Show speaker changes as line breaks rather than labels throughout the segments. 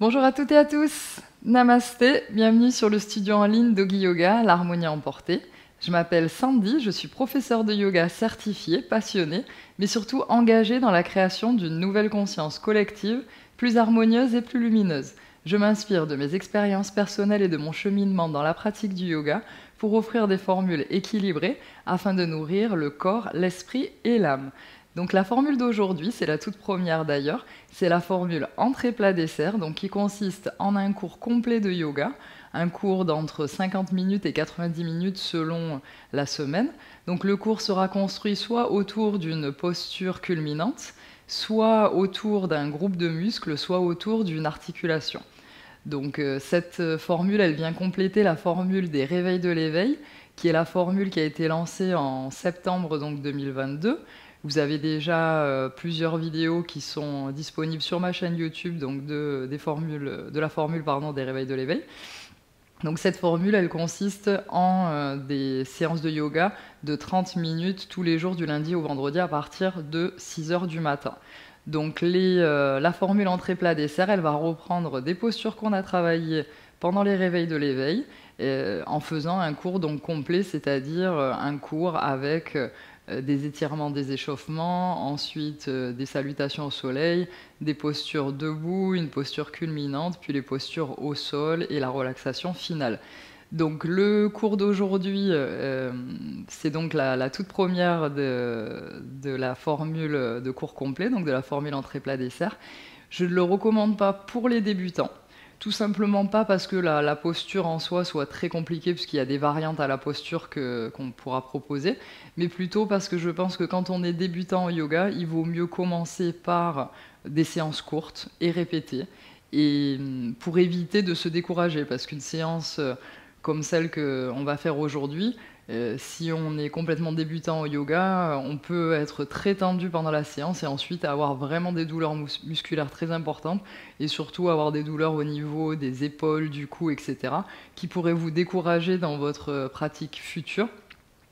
Bonjour à toutes et à tous, Namasté, bienvenue sur le studio en ligne d'Ogi Yoga, l'harmonie emportée. Je m'appelle Sandy, je suis professeure de yoga certifiée, passionnée, mais surtout engagée dans la création d'une nouvelle conscience collective, plus harmonieuse et plus lumineuse. Je m'inspire de mes expériences personnelles et de mon cheminement dans la pratique du yoga pour offrir des formules équilibrées afin de nourrir le corps, l'esprit et l'âme. Donc la formule d'aujourd'hui, c'est la toute première d'ailleurs, c'est la formule entrée-plat-dessert, donc qui consiste en un cours complet de yoga, un cours d'entre 50 minutes et 90 minutes selon la semaine. Donc le cours sera construit soit autour d'une posture culminante, soit autour d'un groupe de muscles, soit autour d'une articulation. Donc cette formule, elle vient compléter la formule des réveils de l'éveil, qui est la formule qui a été lancée en septembre donc, 2022. Vous avez déjà plusieurs vidéos qui sont disponibles sur ma chaîne YouTube donc de la formule des réveils de l'éveil. Donc cette formule, elle consiste en des séances de yoga de 30 minutes tous les jours du lundi au vendredi à partir de 6 h du matin. Donc la formule entrée-plat-dessert, elle va reprendre des postures qu'on a travaillées pendant les réveils de l'éveil en faisant un cours donc complet, c'est-à-dire un cours avec des étirements, des échauffements, ensuite des salutations au soleil, des postures debout, une posture culminante, puis les postures au sol et la relaxation finale. Donc le cours d'aujourd'hui, c'est donc la toute première de la formule de cours complet, donc de la formule entrée-plat-dessert. Je ne le recommande pas pour les débutants. Tout simplement pas parce que la posture en soi soit très compliquée, puisqu'il y a des variantes à la posture qu'on pourra proposer, mais plutôt parce que je pense que quand on est débutant en yoga, il vaut mieux commencer par des séances courtes et répéter, et pour éviter de se décourager, parce qu'une séance comme celle qu'on va faire aujourd'hui, si on est complètement débutant au yoga, on peut être très tendu pendant la séance et ensuite avoir vraiment des douleurs musculaires très importantes et surtout avoir des douleurs au niveau des épaules, du cou, etc. qui pourraient vous décourager dans votre pratique future.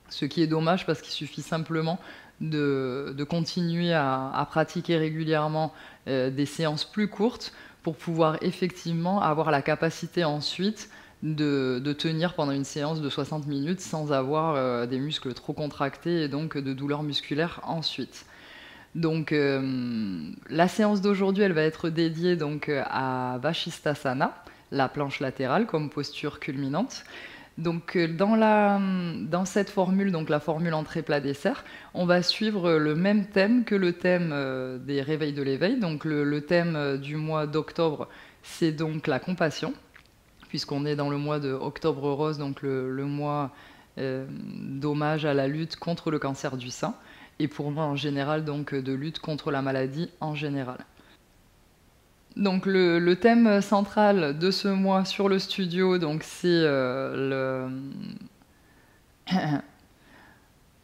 Ce qui est dommage parce qu'il suffit simplement de continuer à pratiquer régulièrement des séances plus courtes pour pouvoir effectivement avoir la capacité ensuite de tenir pendant une séance de 60 minutes sans avoir des muscles trop contractés et donc de douleurs musculaires ensuite. Donc la séance d'aujourd'hui, elle va être dédiée donc à Vashisthasana, la planche latérale comme posture culminante. Donc dans cette formule, donc la formule entrée-plat-dessert, on va suivre le même thème que le thème des réveils de l'éveil. Donc le thème du mois d'octobre, c'est donc la compassion, puisqu'on est dans le mois de Octobre Rose, donc le mois d'hommage à la lutte contre le cancer du sein, et pour moi en général, donc de lutte contre la maladie en général. Donc le thème central de ce mois sur le studio, donc c'est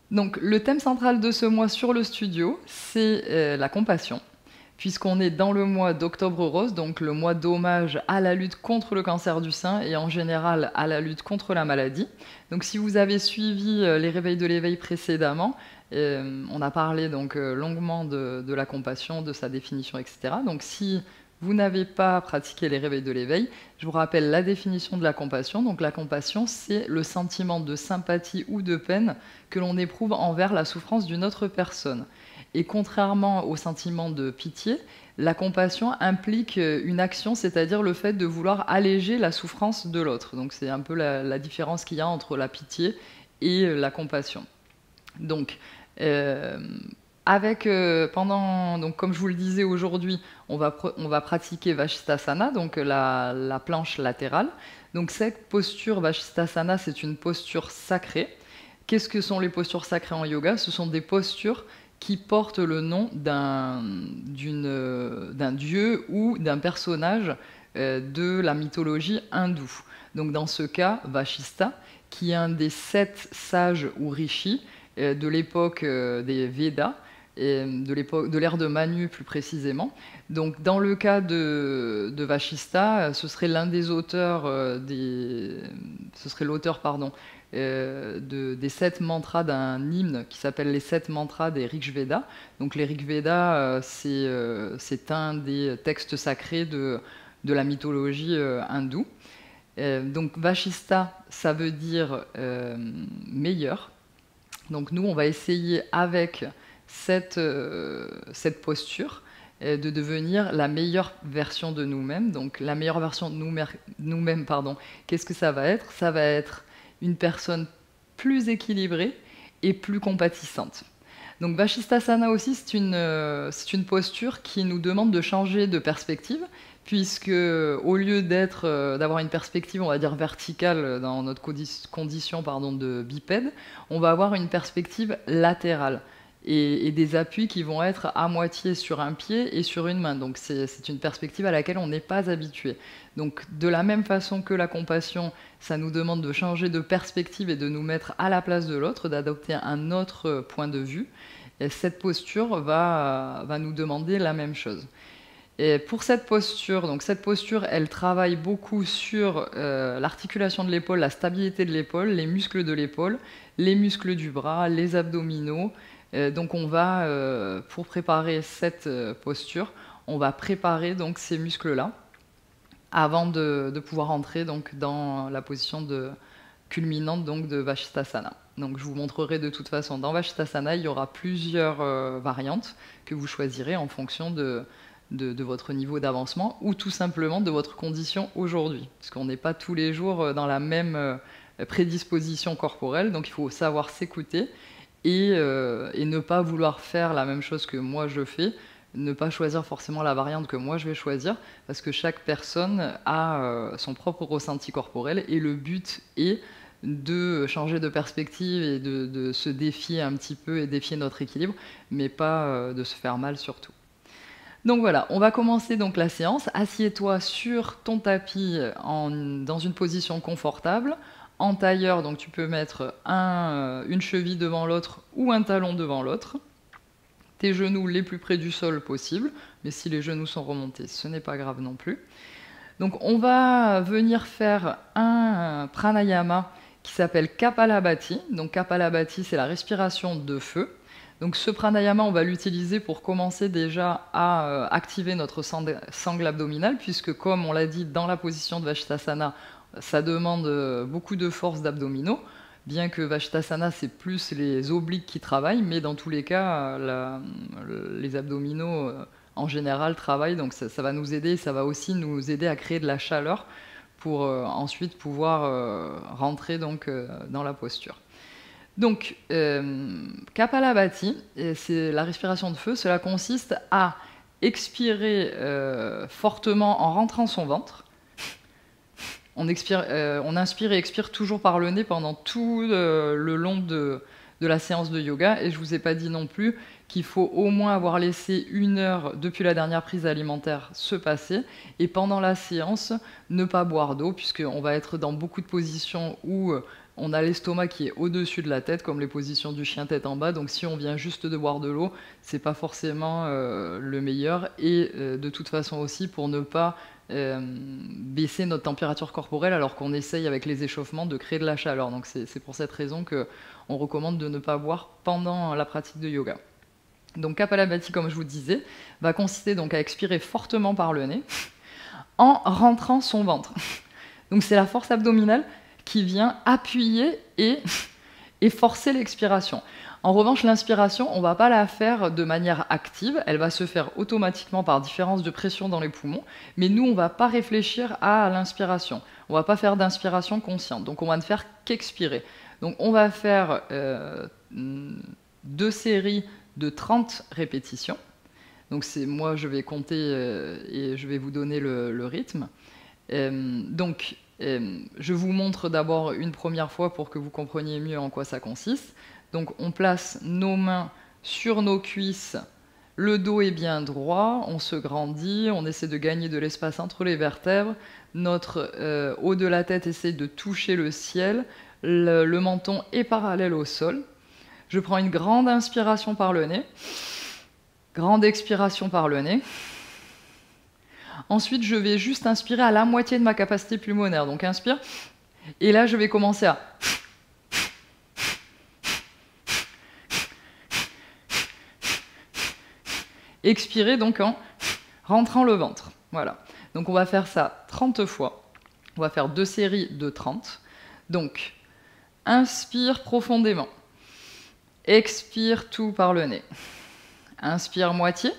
donc le thème central de ce mois sur le studio, c'est la compassion, puisqu'on est dans le mois d'Octobre Rose, donc le mois d'hommage à la lutte contre le cancer du sein et en général à la lutte contre la maladie. Donc si vous avez suivi les réveils de l'éveil précédemment, on a parlé donc longuement de la compassion, de sa définition, etc. Donc si vous n'avez pas pratiqué les réveils de l'éveil, je vous rappelle la définition de la compassion. Donc la compassion, c'est le sentiment de sympathie ou de peine que l'on éprouve envers la souffrance d'une autre personne. Et contrairement au sentiment de pitié, la compassion implique une action, c'est-à-dire le fait de vouloir alléger la souffrance de l'autre. Donc c'est un peu la différence qu'il y a entre la pitié et la compassion. Donc, donc comme je vous le disais aujourd'hui, on va pratiquer Vashisthasana, donc la planche latérale. Donc cette posture Vashisthasana, c'est une posture sacrée. Qu'est-ce que sont les postures sacrées en yoga? Ce sont des postures qui portent le nom d'un dieu ou d'un personnage de la mythologie hindoue. Donc dans ce cas, Vashistha, qui est un des 7 sages ou rishis de l'époque des Védas, de l'ère de Manu plus précisément. Donc dans le cas de Vashistha, ce serait l'un des auteurs, ce serait l'auteur des 7 mantras d'un hymne qui s'appelle les 7 mantras des Rig-Veda. Donc les Rig-Veda, c'est un des textes sacrés de la mythologie hindoue. Donc Vashista, ça veut dire meilleur. Donc nous, on va essayer avec cette posture de devenir la meilleure version de nous-mêmes. Donc la meilleure version de nous-mêmes, qu'est-ce que ça va être? Ça va être une personne plus équilibrée et plus compatissante. Donc Vashisthasana aussi, c'est une posture qui nous demande de changer de perspective, puisque au lieu d'avoir une perspective, on va dire verticale dans notre condition de bipède, on va avoir une perspective latérale et des appuis qui vont être à moitié sur un pied et sur une main. Donc c'est une perspective à laquelle on n'est pas habitué. Donc de la même façon que la compassion, ça nous demande de changer de perspective et de nous mettre à la place de l'autre, d'adopter un autre point de vue. Et cette posture va nous demander la même chose. Et pour cette posture, elle travaille beaucoup sur l'articulation de l'épaule, la stabilité de l'épaule, les muscles de l'épaule, les muscles du bras, les abdominaux. Donc on va, pour préparer cette posture, on va préparer donc ces muscles-là avant de pouvoir entrer donc dans la position culminante donc de Vashisthasana. Donc je vous montrerai de toute façon dans Vashisthasana, il y aura plusieurs variantes que vous choisirez en fonction de votre niveau d'avancement ou tout simplement de votre condition aujourd'hui. Parce qu'on n'est pas tous les jours dans la même prédisposition corporelle, donc il faut savoir s'écouter et ne pas vouloir faire la même chose que moi je fais, ne pas choisir forcément la variante que moi je vais choisir, parce que chaque personne a son propre ressenti corporel et le but est de changer de perspective et de se défier un petit peu et défier notre équilibre, mais pas de se faire mal surtout. Donc voilà, on va commencer donc la séance. Assieds-toi sur ton tapis dans une position confortable. En tailleur, donc tu peux mettre une cheville devant l'autre ou un talon devant l'autre. Tes genoux les plus près du sol possible, mais si les genoux sont remontés, ce n'est pas grave non plus. Donc on va venir faire un pranayama qui s'appelle Kapalabhati. Donc Kapalabhati, c'est la respiration de feu. Donc ce pranayama, on va l'utiliser pour commencer déjà à activer notre sangle abdominale, puisque comme on l'a dit dans la position de Vashisthasana, ça demande beaucoup de force d'abdominaux, bien que Vashisthasana, c'est plus les obliques qui travaillent, mais dans tous les cas, les abdominaux en général travaillent, donc ça va nous aider, ça va aussi nous aider à créer de la chaleur pour ensuite pouvoir rentrer donc, dans la posture. Donc, Kapalabhati, c'est la respiration de feu. Cela consiste à expirer fortement en rentrant son ventre. On inspire et expire toujours par le nez pendant tout le long de la séance de yoga. Et je ne vous ai pas dit non plus qu'il faut au moins avoir laissé 1 heure depuis la dernière prise alimentaire se passer. Et pendant la séance, ne pas boire d'eau, puisqu'on va être dans beaucoup de positions où on a l'estomac qui est au-dessus de la tête, comme les positions du chien tête en bas. Donc si on vient juste de boire de l'eau, c'est pas forcément le meilleur. Et de toute façon aussi, pour ne pas baisser notre température corporelle alors qu'on essaye avec les échauffements de créer de la chaleur. Donc c'est pour cette raison qu'on recommande de ne pas boire pendant la pratique de yoga. Donc Kapalabhati, comme je vous disais, va consister donc à expirer fortement par le nez en rentrant son ventre. Donc c'est la force abdominale qui vient appuyer et forcer l'expiration. En revanche, l'inspiration, on ne va pas la faire de manière active, elle va se faire automatiquement par différence de pression dans les poumons, mais nous, on ne va pas réfléchir à l'inspiration. On ne va pas faire d'inspiration consciente, donc on va ne faire qu'expirer. Donc on va faire 2 séries de 30 répétitions. Donc moi, je vais compter et je vais vous donner le rythme. Je vous montre d'abord une première fois pour que vous compreniez mieux en quoi ça consiste. Donc on place nos mains sur nos cuisses, le dos est bien droit, on se grandit, on essaie de gagner de l'espace entre les vertèbres, notre haut de la tête essaie de toucher le ciel, le menton est parallèle au sol. Je prends une grande inspiration par le nez, grande expiration par le nez. Ensuite, je vais juste inspirer à la moitié de ma capacité pulmonaire. Donc inspire, et là je vais commencer à expirer donc en rentrant le ventre. Voilà. Donc on va faire ça 30 fois. On va faire 2 séries de 30. Donc, inspire profondément. Expire tout par le nez. Inspire moitié.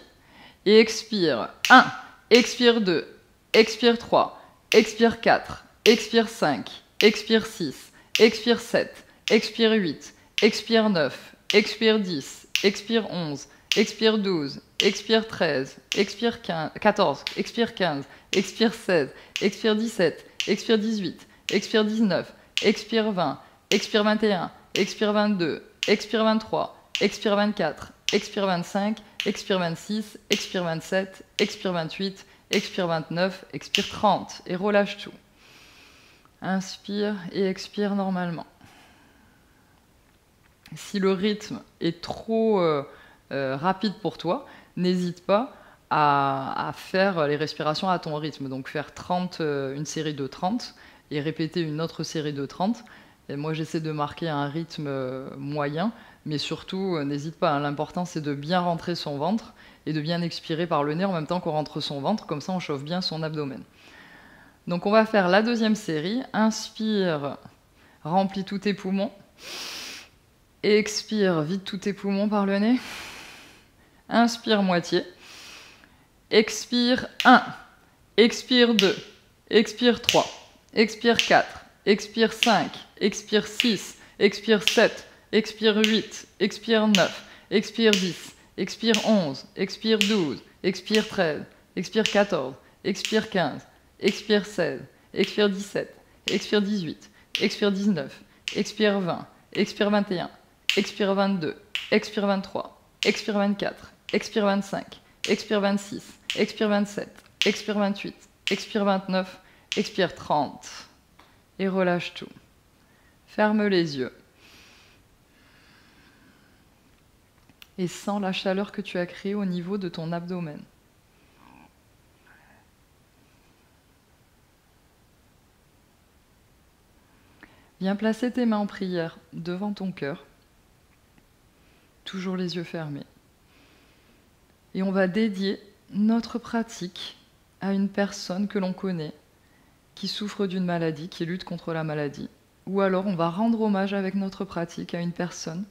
Et expire 1. Expire 2. Expire 3. Expire 4. Expire 5. Expire 6. Expire 7. Expire 8. Expire 9. Expire 10. Expire 11. Expire 12. Expire 13. Expire 14. Expire 15. Expire 16. Expire 17. Expire 18. Expire 19. Expire 20. Expire 21. Expire 22. Expire 23. Expire 24. Expire 25. Expire 26. Expire 27. Expire 28. Expire 29. Expire 30. Et relâche tout. Inspire et expire normalement. Si le rythme est trop rapide pour toi, n'hésite pas à faire les respirations à ton rythme. Donc faire 30, une série de 30 et répéter une autre série de 30. Et moi, j'essaie de marquer un rythme moyen, mais surtout, n'hésite pas, hein, l'important, c'est de bien rentrer son ventre et de bien expirer par le nez en même temps qu'on rentre son ventre. Comme ça, on chauffe bien son abdomen. Donc, on va faire la deuxième série. Inspire, remplis tous tes poumons. Expire, vide tous tes poumons par le nez. Inspire moitié. Expire 1. Expire 2. Expire 3. Expire 4. Expire 5. Expire 6. Expire 7. Expire 8. Expire 9. Expire 10. Expire 11. Expire 12. Expire 13. Expire 14. Expire 15. Expire 16. Expire 17. Expire 18. Expire 19. Expire 20. Expire 21. Expire 22. Expire 23. Expire 24. Expire 25. Expire 26. Expire 27. Expire 28. Expire 29. Expire 30. Et relâche tout. Ferme les yeux. Et sens la chaleur que tu as créée au niveau de ton abdomen. Viens placer tes mains en prière devant ton cœur. Toujours les yeux fermés. Et on va dédier notre pratique à une personne que l'on connaît, qui souffre d'une maladie, qui lutte contre la maladie. Ou alors on va rendre hommage avec notre pratique à une personne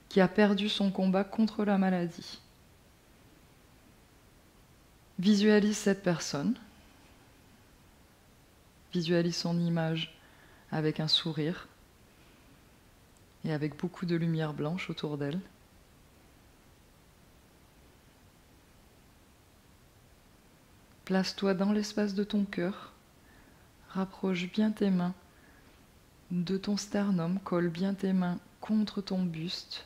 qui a perdu son combat contre la maladie. Visualise cette personne. Visualise son image avec un sourire et avec beaucoup de lumière blanche autour d'elle. Place-toi dans l'espace de ton cœur. Rapproche bien tes mains de ton sternum, colle bien tes mains contre ton buste.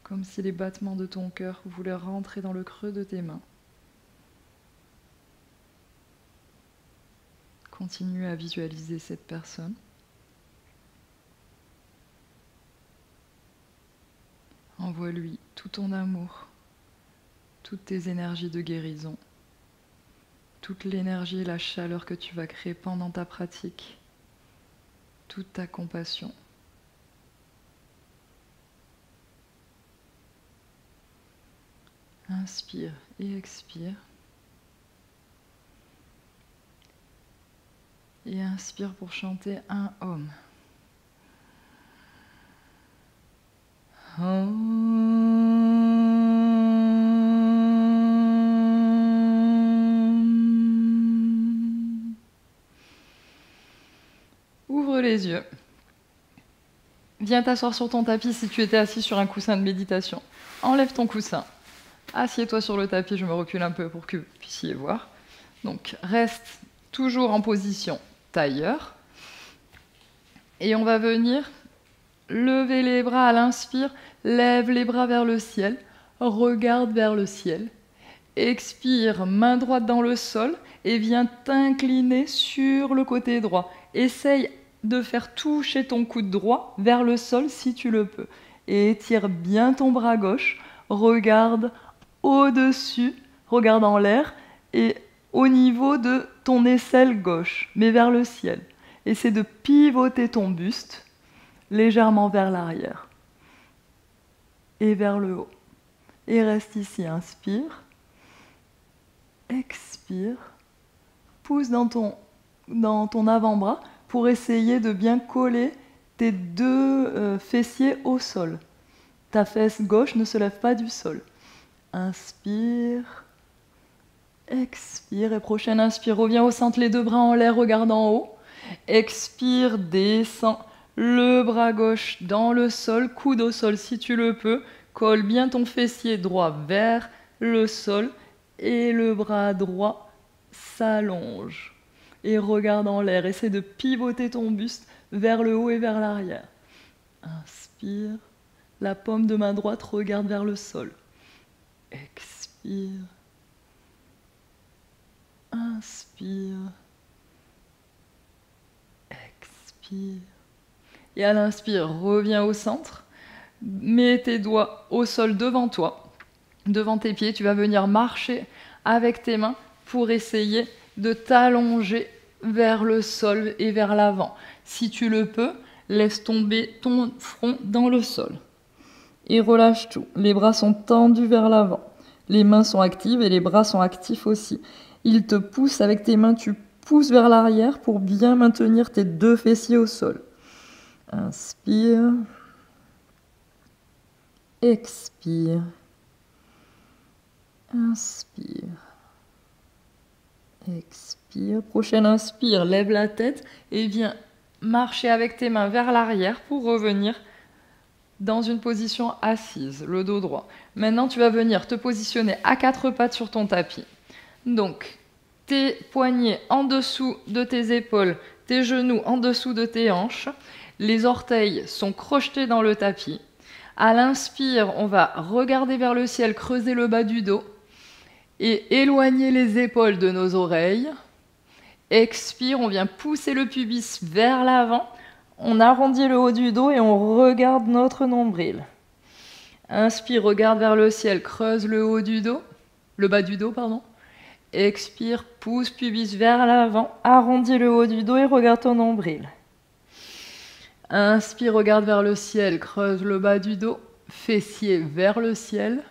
Comme si les battements de ton cœur voulaient rentrer dans le creux de tes mains. Continue à visualiser cette personne. Envoie-lui tout ton amour, toutes tes énergies de guérison, toute l'énergie et la chaleur que tu vas créer pendant ta pratique, toute ta compassion. Inspire et expire. Et inspire pour chanter un Om. Ouvre les yeux. Viens t'asseoir sur ton tapis si tu étais assis sur un coussin de méditation. Enlève ton coussin. Assieds-toi sur le tapis, je me recule un peu pour que vous puissiez voir. Donc reste toujours en position tailleur. Et on va venir lever les bras à l'inspire, lève les bras vers le ciel, regarde vers le ciel. Expire, main droite dans le sol et viens t'incliner sur le côté droit. Essaye de faire toucher ton coude droit vers le sol si tu le peux. Et étire bien ton bras gauche, regarde au-dessus, regarde en l'air et au niveau de ton aisselle gauche, mais vers le ciel. Essaie de pivoter ton buste légèrement vers l'arrière et vers le haut. Et reste ici, inspire. Expire. Pousse dans ton avant-bras pour essayer de bien coller tes deux fessiers au sol. Ta fesse gauche ne se lève pas du sol. Inspire. Expire. Et prochaine inspire. Reviens au centre, les deux bras en l'air, regarde en haut. Expire, descends le bras gauche dans le sol, coude au sol si tu le peux. Colle bien ton fessier droit vers le sol et le bras droit s'allonge. Et regarde en l'air, essaie de pivoter ton buste vers le haut et vers l'arrière. Inspire, la paume de main droite regarde vers le sol. Expire. Inspire. Expire. Et à l'inspire, reviens au centre. Mets tes doigts au sol devant toi, devant tes pieds. Tu vas venir marcher avec tes mains pour essayer de t'allonger vers le sol et vers l'avant. Si tu le peux, laisse tomber ton front dans le sol. Et relâche tout. Les bras sont tendus vers l'avant. Les mains sont actives et les bras sont actifs aussi. Ils te poussent avec tes mains, tu pousses vers l'arrière pour bien maintenir tes deux fessiers au sol. Inspire. Expire. Inspire. Expire. Prochaine inspire, lève la tête et viens marcher avec tes mains vers l'arrière pour revenir dans une position assise, le dos droit. Maintenant, tu vas venir te positionner à quatre pattes sur ton tapis. Donc, tes poignets en dessous de tes épaules, tes genoux en dessous de tes hanches. Les orteils sont crochetés dans le tapis. À l'inspire, on va regarder vers le ciel, creuser le bas du dos et éloigner les épaules de nos oreilles. Expire, on vient pousser le pubis vers l'avant. On arrondit le haut du dos et on regarde notre nombril. Inspire, regarde vers le ciel, creuse le haut du dos, le bas du dos, pardon. Expire, pousse pubis vers l'avant, arrondis le haut du dos et regarde ton nombril. Inspire, regarde vers le ciel, creuse le bas du dos, fessier vers le ciel.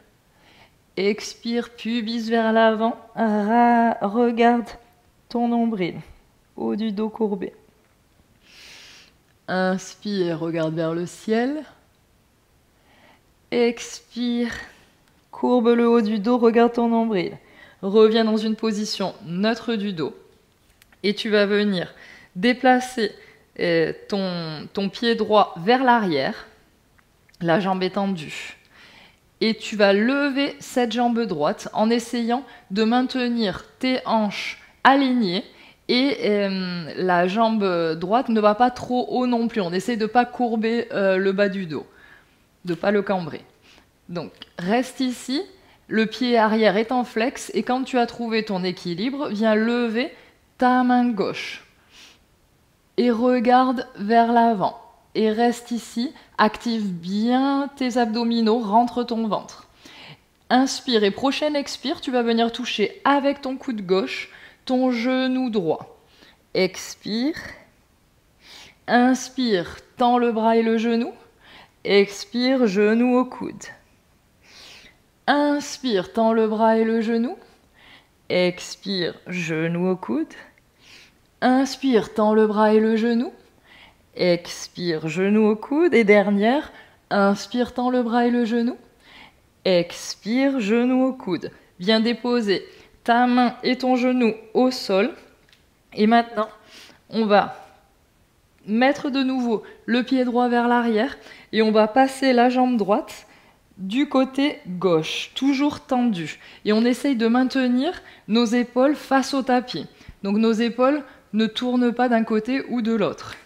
Expire, pubis vers l'avant, regarde ton nombril, haut du dos courbé. Inspire, regarde vers le ciel. Expire, courbe le haut du dos, regarde ton nombril. Reviens dans une position neutre du dos. Et tu vas venir déplacer ton pied droit vers l'arrière. La jambe est tendue. Et tu vas lever cette jambe droite en essayant de maintenir tes hanches alignées. Et la jambe droite ne va pas trop haut non plus. On essaie de ne pas courber le bas du dos, de ne pas le cambrer. Donc, reste ici. Le pied arrière est en flex. Et quand tu as trouvé ton équilibre, viens lever ta main gauche. Et regarde vers l'avant. Et reste ici. Active bien tes abdominaux. Rentre ton ventre. Inspire et prochaine expire, tu vas venir toucher avec ton coude gauche ton genou droit. Expire. Inspire, tends le bras et le genou. Expire, genou au coude. Inspire, tends le bras et le genou. Expire, genou au coude. Inspire, tends le bras et le genou. Expire, genou au coude. Et dernière, inspire, tends le bras et le genou. Expire, genou au coude. Viens déposer ta main et ton genou au sol. Et maintenant, on va mettre de nouveau le pied droit vers l'arrière et on va passer la jambe droite du côté gauche, toujours tendue. Et on essaye de maintenir nos épaules face au tapis. Donc nos épaules ne tournent pas d'un côté ou de l'autre.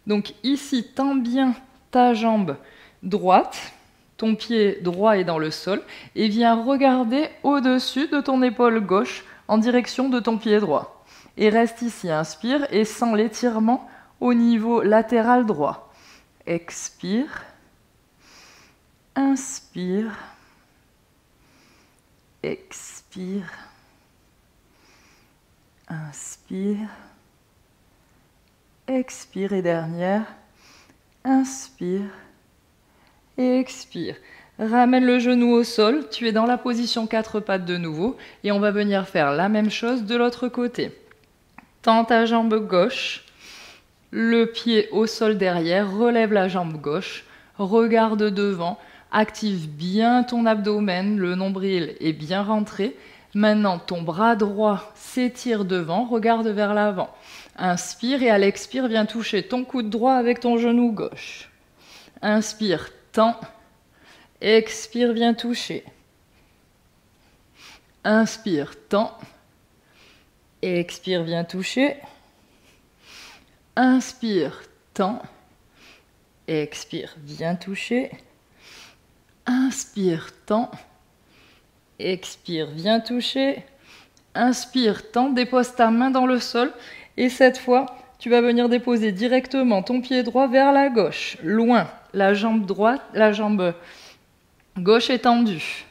Donc ici, tends bien ta jambe droite. Ton pied droit est dans le sol et viens regarder au-dessus de ton épaule gauche en direction de ton pied droit. Et reste ici, inspire et sens l'étirement au niveau latéral droit. Expire, inspire, expire, inspire, expire et dernière, inspire. Et expire. Ramène le genou au sol, tu es dans la position 4 pattes de nouveau et on va venir faire la même chose de l'autre côté. Tends ta jambe gauche, le pied au sol derrière, relève la jambe gauche, regarde devant, active bien ton abdomen, le nombril est bien rentré. Maintenant, ton bras droit s'étire devant, regarde vers l'avant. Inspire et à l'expire, viens toucher ton coude droit avec ton genou gauche. Inspire, tends. Expire, viens toucher. Inspire, tends. Expire, viens toucher. Inspire, tends. Expire, viens toucher. Inspire, tends. Expire, viens toucher. Inspire, tends, dépose ta main dans le sol. Et cette fois, tu vas venir déposer directement ton pied droit vers la gauche. Loin, la jambe droite, la jambe gauche est tendue.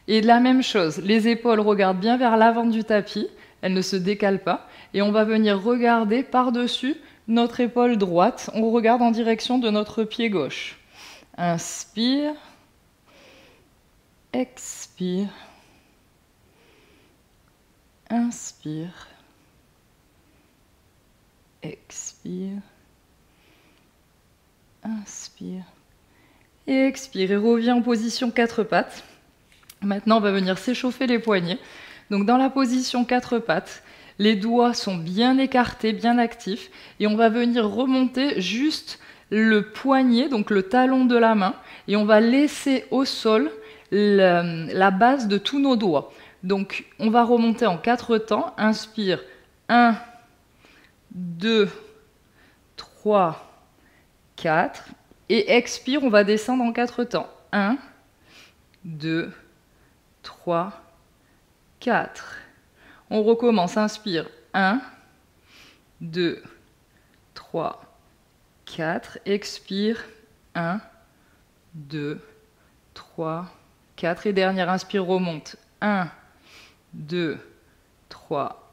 Et de la même chose, les épaules regardent bien vers l'avant du tapis. Elles ne se décalent pas. Et on va venir regarder par-dessus notre épaule droite. On regarde en direction de notre pied gauche. Inspire. Expire. Inspire. Expire. Inspire. Et expire. Et reviens en position 4 pattes. Maintenant, on va venir s'échauffer les poignets. Donc dans la position 4 pattes, les doigts sont bien écartés, bien actifs. Et on va venir remonter juste le poignet, donc le talon de la main. Et on va laisser au sol la base de tous nos doigts. Donc on va remonter en 4 temps. Inspire. 1, 2, 3, 4. Et expire, on va descendre en 4 temps. 1, 2, 3, 4. On recommence. Inspire. 1, 2, 3, 4. Expire. 1, 2, 3, 4. Et dernière inspire, remonte. 1, 2, 3,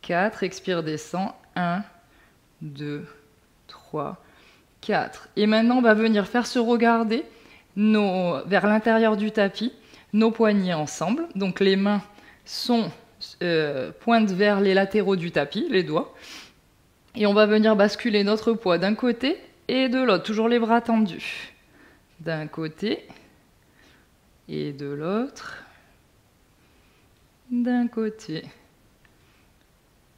4. Expire, descend. 1, 2, 3, 4. Et maintenant, on va venir faire se regarder vers l'intérieur du tapis, nos poignets ensemble. Donc les mains pointent vers les latéraux du tapis, les doigts. Et on va venir basculer notre poids d'un côté et de l'autre, toujours les bras tendus. D'un côté et de l'autre. D'un côté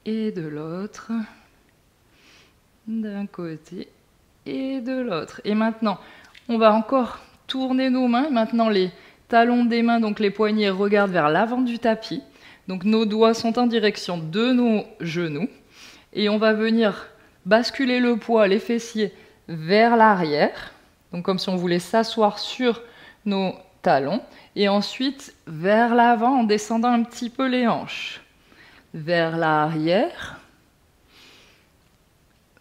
et de l'autre. D'un côté et de l'autre. Et maintenant, on va encore tourner nos mains. Maintenant, les talons des mains, donc les poignets, regardent vers l'avant du tapis. Donc nos doigts sont en direction de nos genoux. Et on va venir basculer le poids, les fessiers, vers l'arrière. Donc comme si on voulait s'asseoir sur nos talons. Et ensuite, vers l'avant en descendant un petit peu les hanches. Vers l'arrière.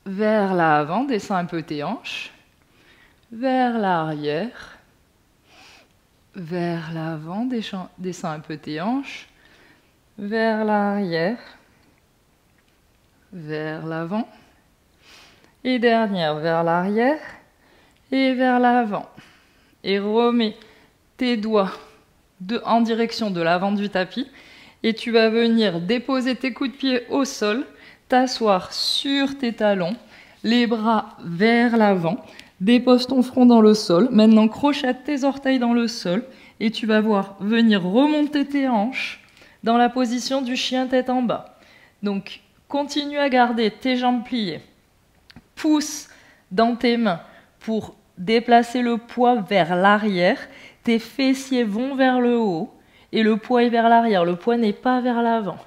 Vers l'avant, descends un peu tes hanches. Vers l'arrière. Vers l'avant, descends un peu tes hanches. Vers l'arrière. Vers l'avant. Et dernière, vers l'arrière. Et vers l'avant. Et remets tes doigts en direction de l'avant du tapis. Et tu vas venir déposer tes coups de pied au sol, t'asseoir sur tes talons, les bras vers l'avant, dépose ton front dans le sol. Maintenant, crochette tes orteils dans le sol et tu vas voir venir remonter tes hanches dans la position du chien tête en bas. Donc, continue à garder tes jambes pliées. Pousse dans tes mains pour déplacer le poids vers l'arrière. Tes fessiers vont vers le haut et le poids est vers l'arrière. Le poids n'est pas vers l'avant.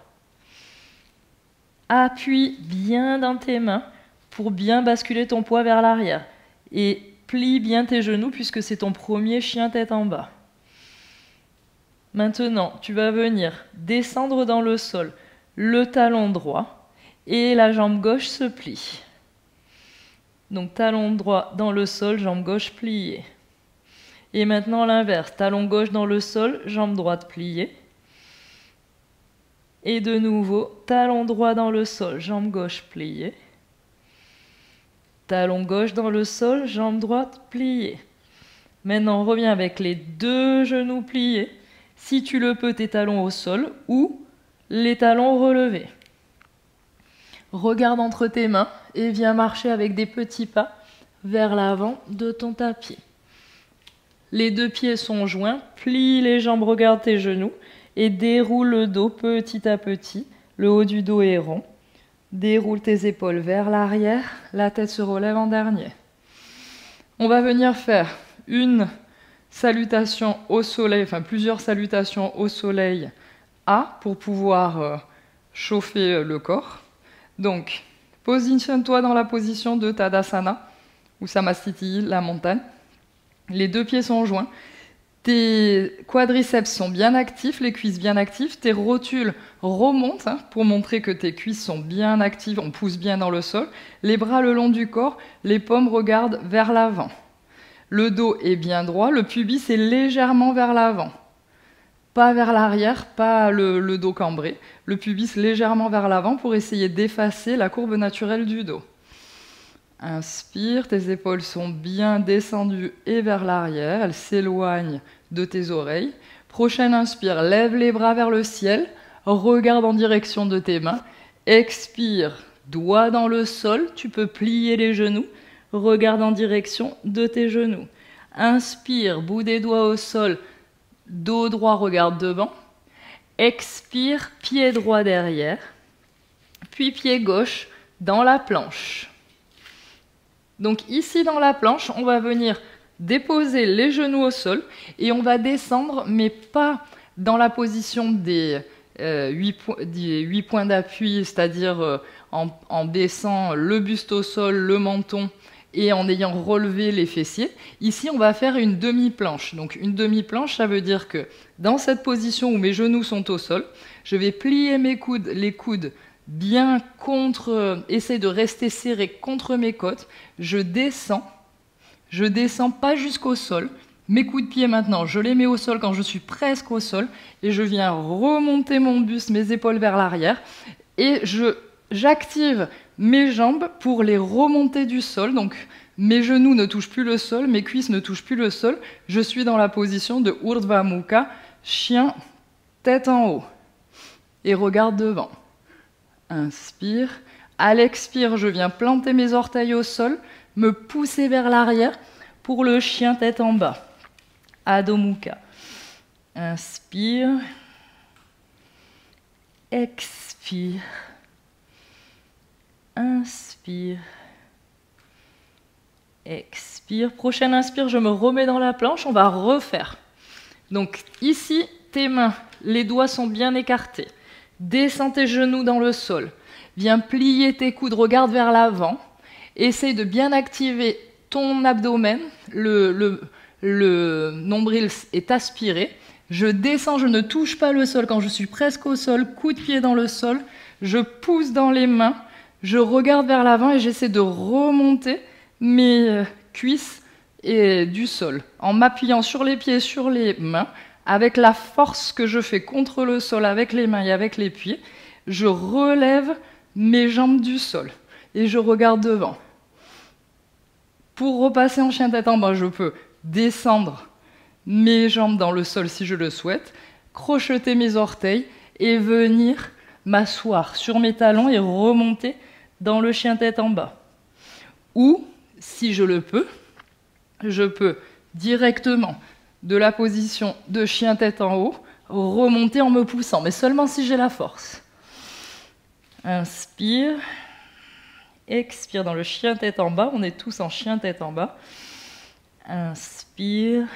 Appuie bien dans tes mains pour bien basculer ton poids vers l'arrière. Et plie bien tes genoux puisque c'est ton premier chien tête en bas. Maintenant, tu vas venir descendre dans le sol, le talon droit et la jambe gauche se plie. Donc talon droit dans le sol, jambe gauche pliée. Et maintenant l'inverse, talon gauche dans le sol, jambe droite pliée. Et de nouveau, talon droit dans le sol, jambe gauche pliée. Talon gauche dans le sol, jambe droite pliée.
Maintenant, reviens avec les deux genoux pliés. Si tu le peux, tes talons au sol ou les talons relevés. Regarde entre tes mains et viens marcher avec des petits pas vers l'avant de ton tapis. Les deux pieds sont joints, plie les jambes, regarde tes genoux et déroule le dos petit à petit. Le haut du dos est rond. Déroule tes épaules vers l'arrière, la tête se relève en dernier. On va venir faire une salutation au soleil, enfin plusieurs salutations au soleil A pour pouvoir chauffer le corps. Donc, positionne-toi dans la position de Tadasana, ou Samastiti, la montagne. Les deux pieds sont joints. Tes quadriceps sont bien actifs, les cuisses bien actives. Tes rotules remontent pour montrer que tes cuisses sont bien actives, on pousse bien dans le sol. Les bras le long du corps, les paumes regardent vers l'avant. Le dos est bien droit, le pubis est légèrement vers l'avant. Pas vers l'arrière, pas le dos cambré. Le pubis légèrement vers l'avant pour essayer d'effacer la courbe naturelle du dos. Inspire, tes épaules sont bien descendues et vers l'arrière, elles s'éloignent de tes oreilles. Prochaine inspire, lève les bras vers le ciel, regarde en direction de tes mains. Expire, doigts dans le sol, tu peux plier les genoux, regarde en direction de tes genoux. Inspire, bout des doigts au sol, dos droit, regarde devant. Expire, pied droit derrière, puis pied gauche dans la planche. Donc ici dans la planche, on va venir déposer les genoux au sol et on va descendre, mais pas dans la position des 8 points d'appui, c'est-à-dire en baissant le buste au sol, le menton et en ayant relevé les fessiers. Ici, on va faire une demi-planche. Donc une demi-planche, ça veut dire que dans cette position où mes genoux sont au sol, je vais plier mes coudes, les coudes bien essayer de rester serré contre mes côtes. Je descends pas jusqu'au sol. Mes coups de pied maintenant, je les mets au sol quand je suis presque au sol et je viens remonter mon buste, mes épaules vers l'arrière et j'active mes jambes pour les remonter du sol. Donc mes genoux ne touchent plus le sol, mes cuisses ne touchent plus le sol. Je suis dans la position de Urdhva Mukha, chien, tête en haut et regarde devant. Inspire. À l'expire, je viens planter mes orteils au sol, me pousser vers l'arrière pour le chien tête en bas. Adho Mukha. Inspire. Expire. Inspire. Expire. Prochaine inspire, je me remets dans la planche. On va refaire. Donc ici, tes mains, les doigts sont bien écartés. Descends tes genoux dans le sol. Viens plier tes coudes, regarde vers l'avant. Essaye de bien activer ton abdomen. Le nombril est aspiré. Je descends, je ne touche pas le sol quand je suis presque au sol. Coup de pied dans le sol. Je pousse dans les mains. Je regarde vers l'avant et j'essaie de remonter mes cuisses et du sol en m'appuyant sur les pieds, sur les mains. Avec la force que je fais contre le sol avec les mains et avec les pieds, je relève mes jambes du sol et je regarde devant. Pour repasser en chien tête en bas, je peux descendre mes jambes dans le sol si je le souhaite, crocheter mes orteils et venir m'asseoir sur mes talons et remonter dans le chien tête en bas. Ou, si je le peux, je peux directement de la position de chien tête en haut, remonter en me poussant, mais seulement si j'ai la force. Inspire, expire dans le chien tête en bas, on est tous en chien tête en bas. Inspire,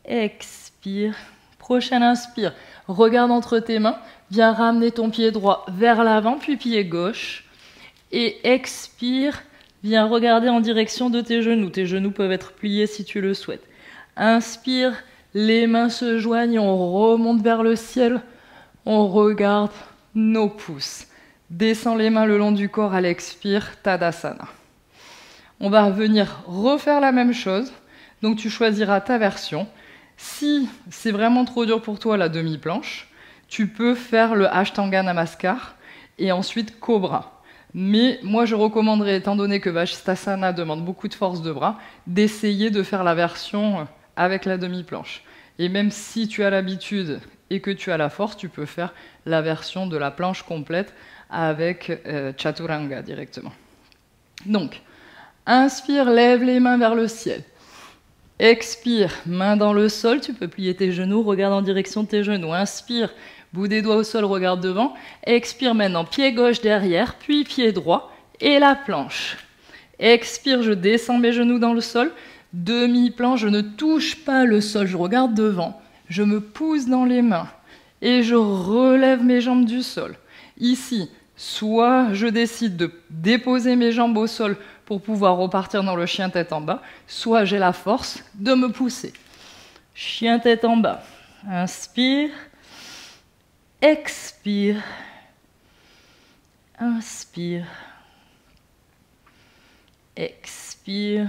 expire, prochaine inspire, regarde entre tes mains, viens ramener ton pied droit vers l'avant, puis pied gauche, et expire, viens regarder en direction de tes genoux peuvent être pliés si tu le souhaites. Inspire, les mains se joignent, on remonte vers le ciel, on regarde nos pouces. Descends les mains le long du corps à l'expire, Tadasana. On va venir refaire la même chose, donc tu choisiras ta version. Si c'est vraiment trop dur pour toi la demi-planche, tu peux faire le Ashtanga Namaskar et ensuite Cobra.
Mais moi, je recommanderais, étant donné que Vasisthasana demande beaucoup de force de bras, d'essayer de faire la version avec la demi-planche. Et même si tu as l'habitude et que tu as la force, tu peux faire la version de la planche complète avec Chaturanga directement. Donc, inspire, lève les mains vers le ciel. Expire, main dans le sol, tu peux plier tes genoux, regarde en direction de tes genoux. Inspire, bout des doigts au sol, regarde devant. Expire maintenant, pied gauche derrière, puis pied droit et la planche. Expire, je descends mes genoux dans le sol. Demi-planche, je ne touche pas le sol, je regarde devant. Je me pousse dans les mains et je relève mes jambes du sol. Ici, soit je décide de déposer mes jambes au sol pour pouvoir repartir dans le chien tête en bas, soit j'ai la force de me pousser. Chien tête en bas. Inspire. Expire. Inspire. Expire.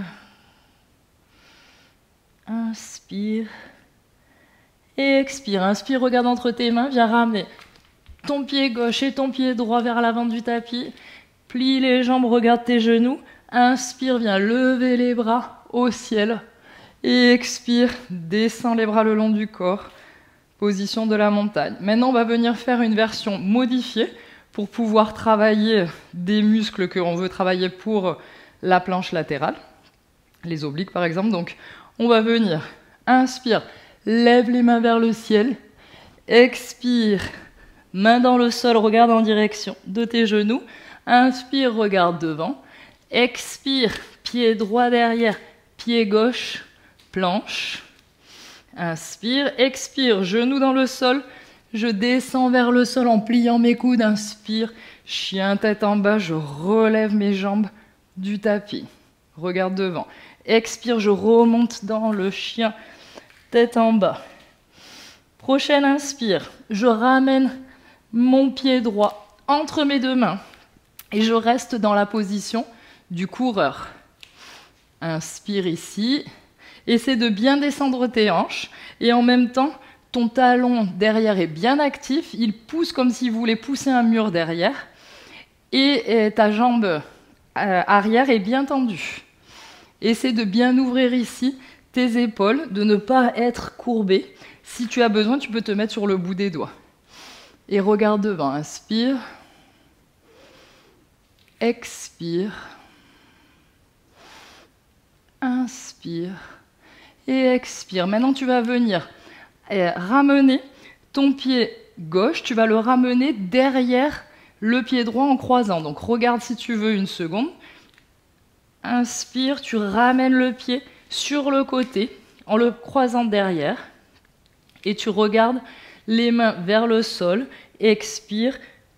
Inspire. Et expire. Inspire, regarde entre tes mains, viens ramener ton pied gauche et ton pied droit vers l'avant du tapis. Plie les jambes, regarde tes genoux. Inspire, viens lever les bras au ciel. Et expire, descends les bras le long du corps. Position de la montagne. Maintenant, on va venir faire une version modifiée pour pouvoir travailler des muscles que l'on veut travailler pour la planche latérale. Les obliques, par exemple. Donc, on va venir. Inspire, lève les mains vers le ciel. Expire, main dans le sol, regarde en direction de tes genoux. Inspire, regarde devant. Expire, pied droit derrière, pied gauche, planche. Inspire, expire, genou dans le sol. Je descends vers le sol en pliant mes coudes. Inspire, chien tête en bas, je relève mes jambes du tapis. Regarde devant. Expire, je remonte dans le chien tête en bas. Prochaine inspire, je ramène mon pied droit entre mes deux mains et je reste dans la position du coureur. Inspire ici. Essaie de bien descendre tes hanches et en même temps, ton talon derrière est bien actif. Il pousse comme s'il voulait pousser un mur derrière et ta jambe arrière est bien tendue. Essaie de bien ouvrir ici tes épaules, de ne pas être courbé. Si tu as besoin, tu peux te mettre sur le bout des doigts. Et regarde devant. Inspire. Expire. Inspire. Et expire. Maintenant, tu vas venir ramener ton pied gauche. Tu vas le ramener derrière le pied droit en croisant. Donc, regarde si tu veux une seconde. Inspire, tu ramènes le pied sur le côté en le croisant derrière. Et tu regardes les mains vers le sol. Expire,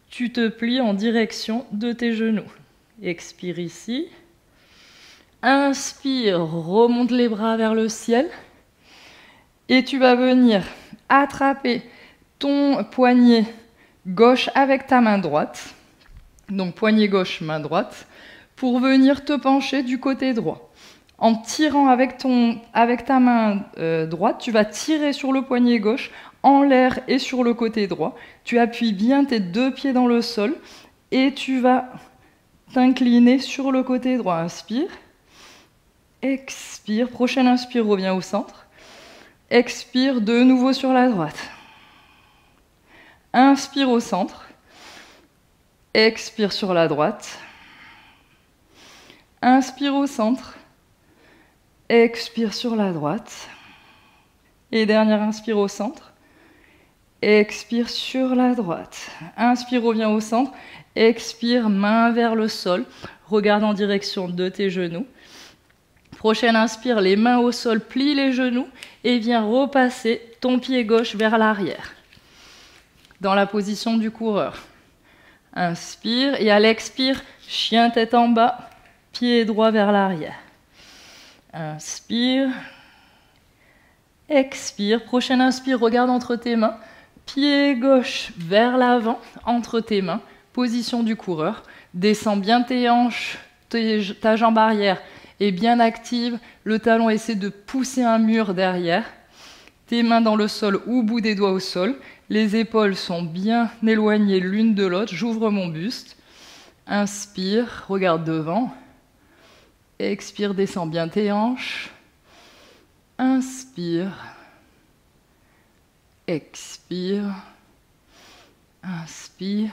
tu te plies en direction de tes genoux. Expire ici. Inspire, remonte les bras vers le ciel. Et tu vas venir attraper ton poignet gauche avec ta main droite. Donc poignet gauche, main droite. Pour venir te pencher du côté droit. En tirant avec ta main droite, tu vas tirer sur le poignet gauche en l'air et sur le côté droit. Tu appuies bien tes deux pieds dans le sol et tu vas t'incliner sur le côté droit. Inspire. Expire. Prochaine inspire, reviens au centre. Expire de nouveau sur la droite. Inspire au centre. Expire sur la droite. Inspire au centre. Expire sur la droite. Et dernière inspire au centre. Expire sur la droite. Inspire, reviens au centre. Expire, main vers le sol. Regarde en direction de tes genoux. Prochaine inspire, les mains au sol, plie les genoux et viens repasser ton pied gauche vers l'arrière. Dans la position du coureur. Inspire et à l'expire, chien tête en bas, pied droit vers l'arrière. Inspire. Expire. Prochaine inspire, regarde entre tes mains. Pied gauche vers l'avant, entre tes mains. Position du coureur. Descends bien tes hanches, ta jambe arrière est bien active. Le talon essaie de pousser un mur derrière. Tes mains dans le sol ou bout des doigts au sol. Les épaules sont bien éloignées l'une de l'autre. J'ouvre mon buste. Inspire, regarde devant. Expire, descends bien tes hanches. Inspire. Expire. Inspire.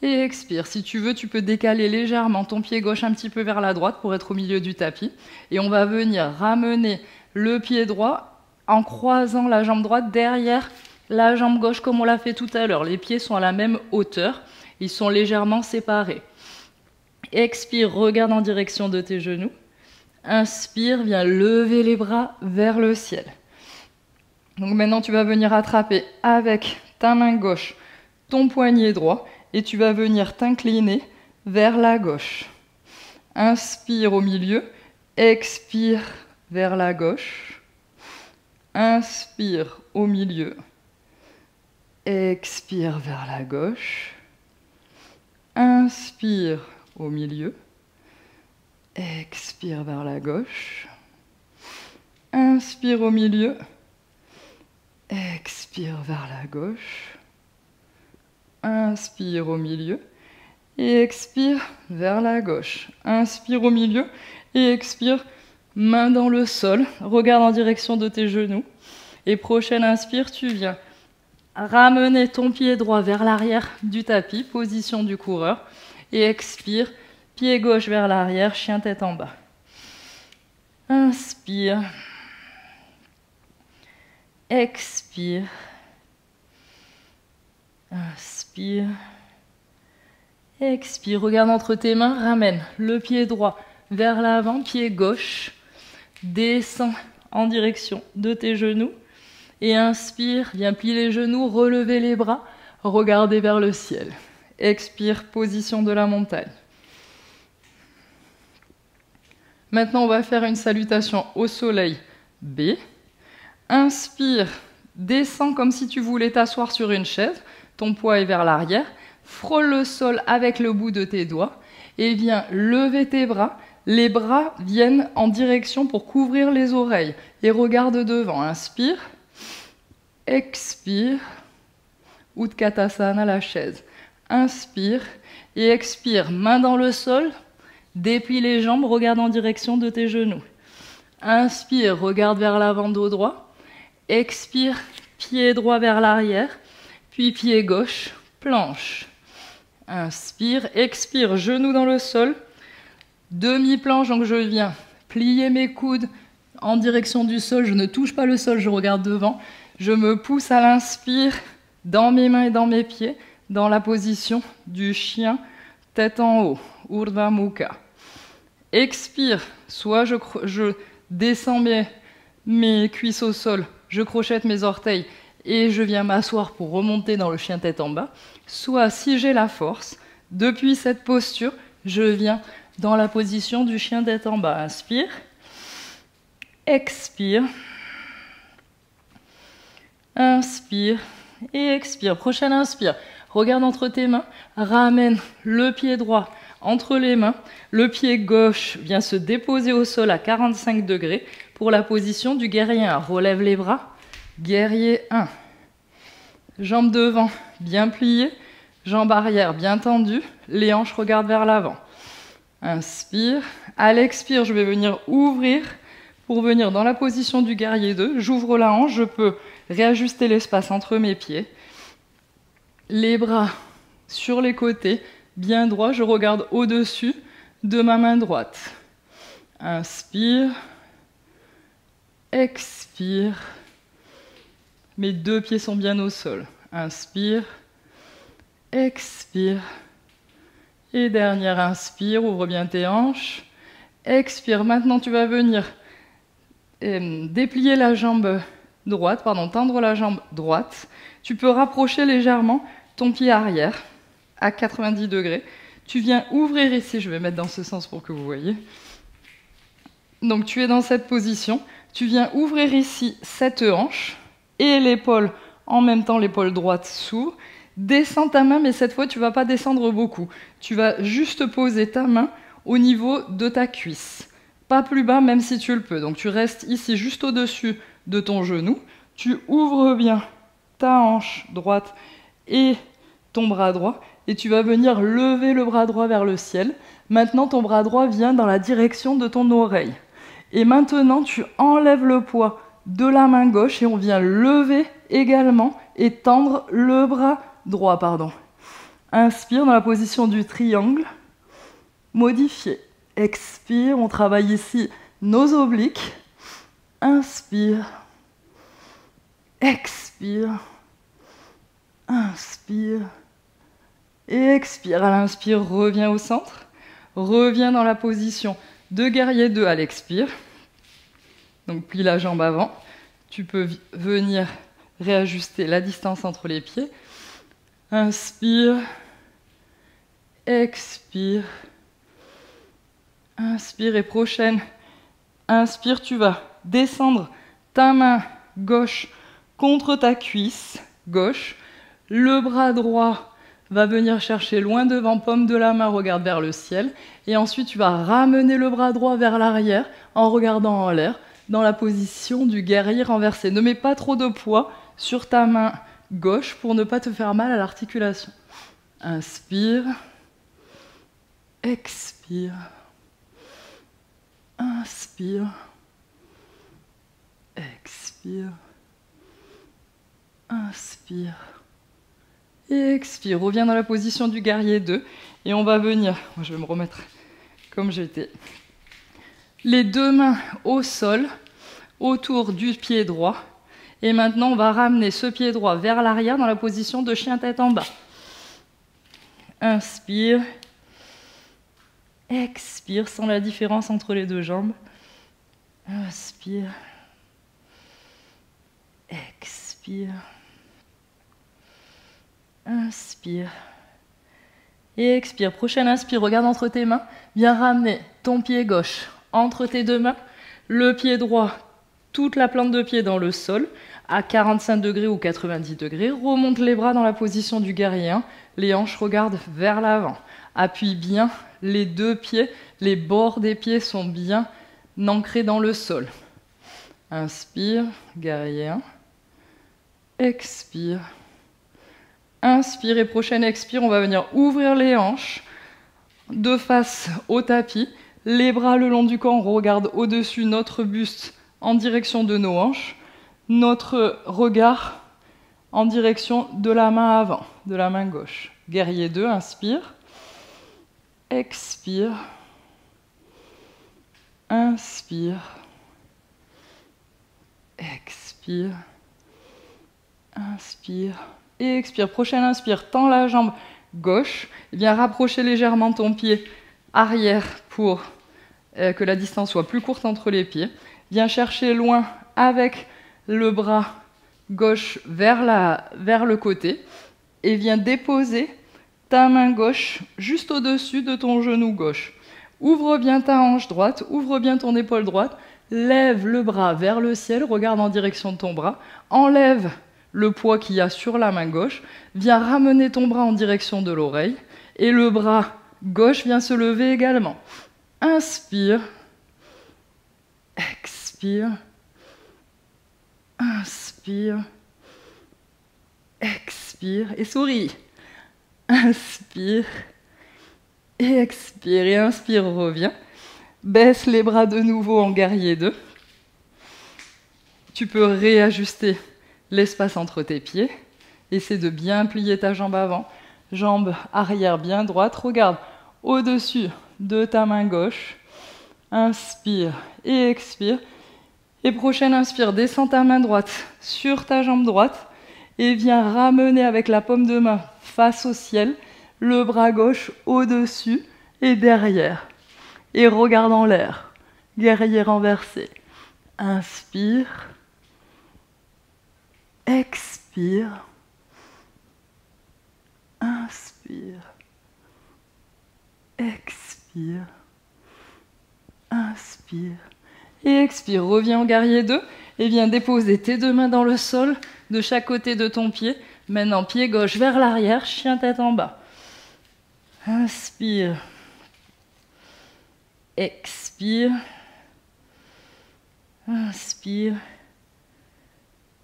Et expire. Si tu veux, tu peux décaler légèrement ton pied gauche un petit peu vers la droite pour être au milieu du tapis. Et on va venir ramener le pied droit en croisant la jambe droite derrière la jambe gauche comme on l'a fait tout à l'heure. Les pieds sont à la même hauteur. Ils sont légèrement séparés. Expire, regarde en direction de tes genoux. Inspire, viens lever les bras vers le ciel. Donc maintenant, tu vas venir attraper avec ta main gauche ton poignet droit et tu vas venir t'incliner vers la gauche. Inspire au milieu, expire vers la gauche. Inspire au milieu, expire vers la gauche. Inspire au milieu, expire vers la gauche. Inspire au milieu, expire vers la gauche. Inspire au milieu et expire vers la gauche. Inspire au milieu et expire, main dans le sol. Regarde en direction de tes genoux. Et prochaine inspire, tu viens ramener ton pied droit vers l'arrière du tapis, position du coureur. Et expire, pied gauche vers l'arrière, chien tête en bas. Inspire. Expire. Inspire. Expire. Regarde entre tes mains, ramène le pied droit vers l'avant, pied gauche. Descends en direction de tes genoux. Et inspire, viens plier les genoux, relever les bras, regarder vers le ciel. Expire, position de la montagne. Maintenant, on va faire une salutation au soleil B. Inspire, descends comme si tu voulais t'asseoir sur une chaise. Ton poids est vers l'arrière. Frôle le sol avec le bout de tes doigts. Et viens lever tes bras. Les bras viennent en direction pour couvrir les oreilles. Et regarde devant. Inspire. Expire. Utkatasana, la chaise. Inspire et expire, main dans le sol, déplie les jambes, regarde en direction de tes genoux. Inspire, regarde vers l'avant, dos droit. Expire, pied droit vers l'arrière, puis pied gauche, planche. Inspire, expire, genou dans le sol, demi-planche, donc je viens plier mes coudes en direction du sol, je ne touche pas le sol, je regarde devant. Je me pousse à l'inspire, dans mes mains et dans mes pieds, dans la position du chien, tête en haut, Urdhva Mukha. Expire, soit je descends mes cuisses au sol, je crochette mes orteils et je viens m'asseoir pour remonter dans le chien tête en bas, soit si j'ai la force, depuis cette posture, je viens dans la position du chien tête en bas. Inspire, expire, inspire et expire. Prochaine inspire. Regarde entre tes mains, ramène le pied droit entre les mains, le pied gauche vient se déposer au sol à 45 degrés pour la position du guerrier 1. Relève les bras, guerrier 1. Jambes devant, bien pliées, jambes arrière bien tendues, les hanches regardent vers l'avant. Inspire, à l'expire, je vais venir ouvrir pour venir dans la position du guerrier 2. J'ouvre la hanche, je peux réajuster l'espace entre mes pieds. Les bras sur les côtés, bien droits, je regarde au-dessus de ma main droite. Inspire, expire. Mes deux pieds sont bien au sol. Inspire, expire. Et dernière inspire, ouvre bien tes hanches. Expire, maintenant tu vas venir déplier la jambe droite, tendre la jambe droite. Tu peux rapprocher légèrement ton pied arrière à 90 degrés. Tu viens ouvrir ici, je vais mettre dans ce sens pour que vous voyez. Donc tu es dans cette position, tu viens ouvrir ici cette hanche et l'épaule, en même temps l'épaule droite s'ouvre. Descends ta main, mais cette fois tu ne vas pas descendre beaucoup. Tu vas juste poser ta main au niveau de ta cuisse. Pas plus bas, même si tu le peux. Donc tu restes ici juste au-dessus de ton genou. Tu ouvres bien ta hanche droite et ton bras droit et tu vas venir lever le bras droit vers le ciel. Maintenant, ton bras droit vient dans la direction de ton oreille. Et maintenant, tu enlèves le poids de la main gauche et on vient lever également et tendre le bras droit. Inspire dans la position du triangle. Modifier. Expire, on travaille ici nos obliques. Inspire. Expire. Inspire. Et expire. À l'inspire, reviens au centre. Reviens dans la position de guerrier 2 à l'expire. Donc plie la jambe avant. Tu peux venir réajuster la distance entre les pieds. Inspire. Expire. Inspire et prochaine. Inspire, tu vas descendre ta main gauche contre ta cuisse gauche. Le bras droit va venir chercher loin devant, paume de la main, regarde vers le ciel. Et ensuite, tu vas ramener le bras droit vers l'arrière en regardant en l'air dans la position du guerrier renversé. Ne mets pas trop de poids sur ta main gauche pour ne pas te faire mal à l'articulation. Inspire. Expire. Inspire. Expire. Inspire. Et expire. Reviens dans la position du guerrier 2. Et on va venir, je vais me remettre comme j'étais. Les deux mains au sol, autour du pied droit. Et maintenant, on va ramener ce pied droit vers l'arrière dans la position de chien tête en bas. Inspire. Expire, sans la différence entre les deux jambes. Inspire. Expire. Inspire. Et expire. Prochaine inspire, regarde entre tes mains. Viens ramener ton pied gauche entre tes deux mains. Le pied droit, toute la plante de pied dans le sol, à 45 degrés ou 90 degrés. Remonte les bras dans la position du guerrier 1. Les hanches regardent vers l'avant. Appuie bien les deux pieds. Les bords des pieds sont bien ancrés dans le sol. Inspire, guerrier 1. Expire. Inspire et prochaine expire, on va venir ouvrir les hanches de face au tapis. Les bras le long du corps, on regarde au-dessus notre buste en direction de nos hanches. Notre regard en direction de la main avant, de la main gauche. Guerrier 2, inspire. Expire. Inspire. Expire. Inspire. Et expire. Prochaine inspire, tends la jambe gauche. Et viens rapprocher légèrement ton pied arrière pour que la distance soit plus courte entre les pieds. Viens chercher loin avec le bras gauche vers le côté. Et viens déposer ta main gauche juste au-dessus de ton genou gauche. Ouvre bien ta hanche droite, ouvre bien ton épaule droite. Lève le bras vers le ciel, regarde en direction de ton bras. Enlève le poids qu'il y a sur la main gauche. Viens ramener ton bras en direction de l'oreille. Et le bras gauche vient se lever également. Inspire. Expire. Inspire. Expire. Et souris. Inspire. Et expire. Et inspire, reviens. Baisse les bras de nouveau en guerrier 2. Tu peux réajuster l'espace entre tes pieds. Essaie de bien plier ta jambe avant. Jambe arrière bien droite. Regarde au-dessus de ta main gauche. Inspire et expire. Et prochaine inspire, descends ta main droite sur ta jambe droite. Et viens ramener avec la paume de main face au ciel. Le bras gauche au-dessus et derrière. Et regarde en l'air. Guerrier renversé. Inspire. Expire. Inspire. Expire. Inspire. Et expire. Reviens au guerrier 2 et viens déposer tes deux mains dans le sol de chaque côté de ton pied. Maintenant, pied gauche vers l'arrière, chien tête en bas. Inspire. Expire. Inspire.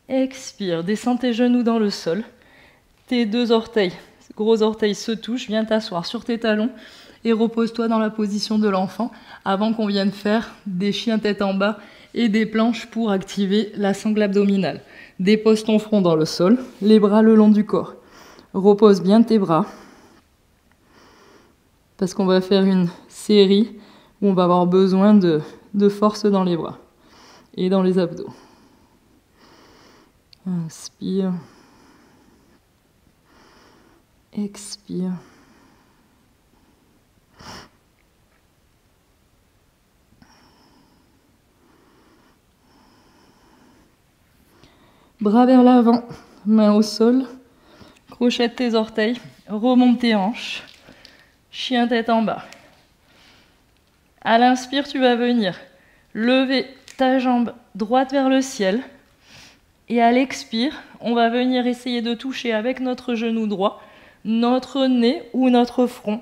Expire. Descends tes genoux dans le sol. Tes deux orteils
gros orteils se touchent, viens t'asseoir sur tes talons et repose-toi dans la position de l'enfant avant qu'on vienne faire des chiens tête en bas et des planches pour activer la sangle abdominale. Dépose ton front dans le sol, les bras le long du corps. Repose bien tes bras parce qu'on va faire une série où on va avoir besoin de force dans les bras et dans les abdos. Inspire. Expire. Bras vers l'avant, main au sol, crochette tes orteils, remonte tes hanches, chien tête en bas. À l'inspire, tu vas venir lever ta jambe droite vers le ciel. Et à l'expire, on va venir essayer de toucher avec notre genou droit notre nez ou notre front.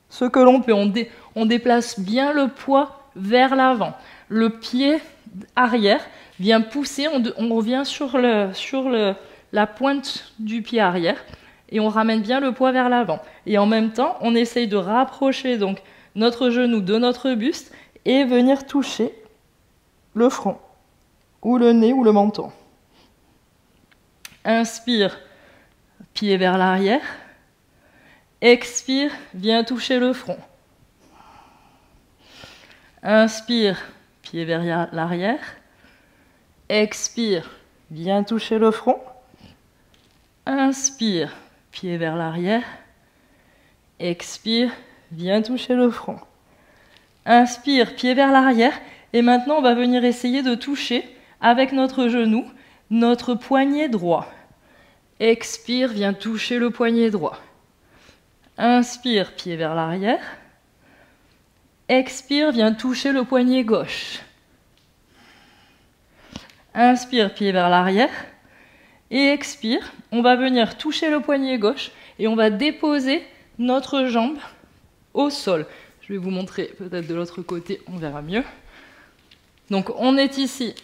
Ce que l'on peut, on déplace bien le poids vers l'avant. Le pied arrière vient pousser, on revient sur la pointe du pied arrière et on ramène bien le poids vers l'avant. Et en même temps, on essaye de rapprocher donc notre genou de notre buste et venir toucher le front ou le nez ou le menton. Inspire, pied vers l'arrière. Expire, viens toucher le front. Inspire, pied vers l'arrière. Expire, viens toucher le front. Inspire, pied vers l'arrière. Expire, viens toucher le front. Inspire, pied vers l'arrière. Et maintenant, on va venir essayer de toucher avec notre genou notre poignet droit. Expire, viens toucher le poignet droit. Inspire, pied vers l'arrière. Expire, viens toucher le poignet gauche. Inspire, pied vers l'arrière. Et expire, on va venir toucher le poignet gauche et on va déposer notre jambe au sol. Je vais vous montrer peut-être de l'autre côté, on verra mieux. Donc on est ici,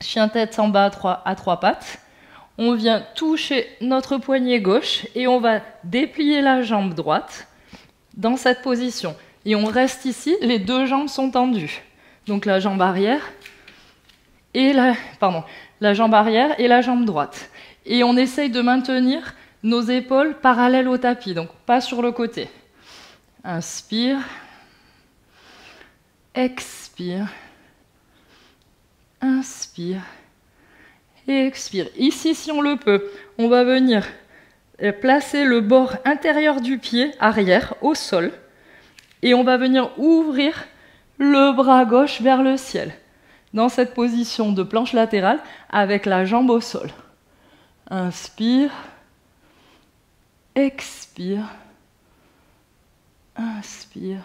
chien tête en bas à trois pattes. On vient toucher notre poignet gauche et on va déplier la jambe droite dans cette position. Et on reste ici, les deux jambes sont tendues. Donc la jambe arrière et la jambe arrière et la jambe droite. Et on essaye de maintenir nos épaules parallèles au tapis, donc pas sur le côté. Inspire, expire, inspire et expire. Ici, si on le peut, on va venir placer le bord intérieur du pied arrière au sol et on va venir ouvrir le bras gauche vers le ciel dans cette position de planche latérale avec la jambe au sol. Inspire, expire, inspire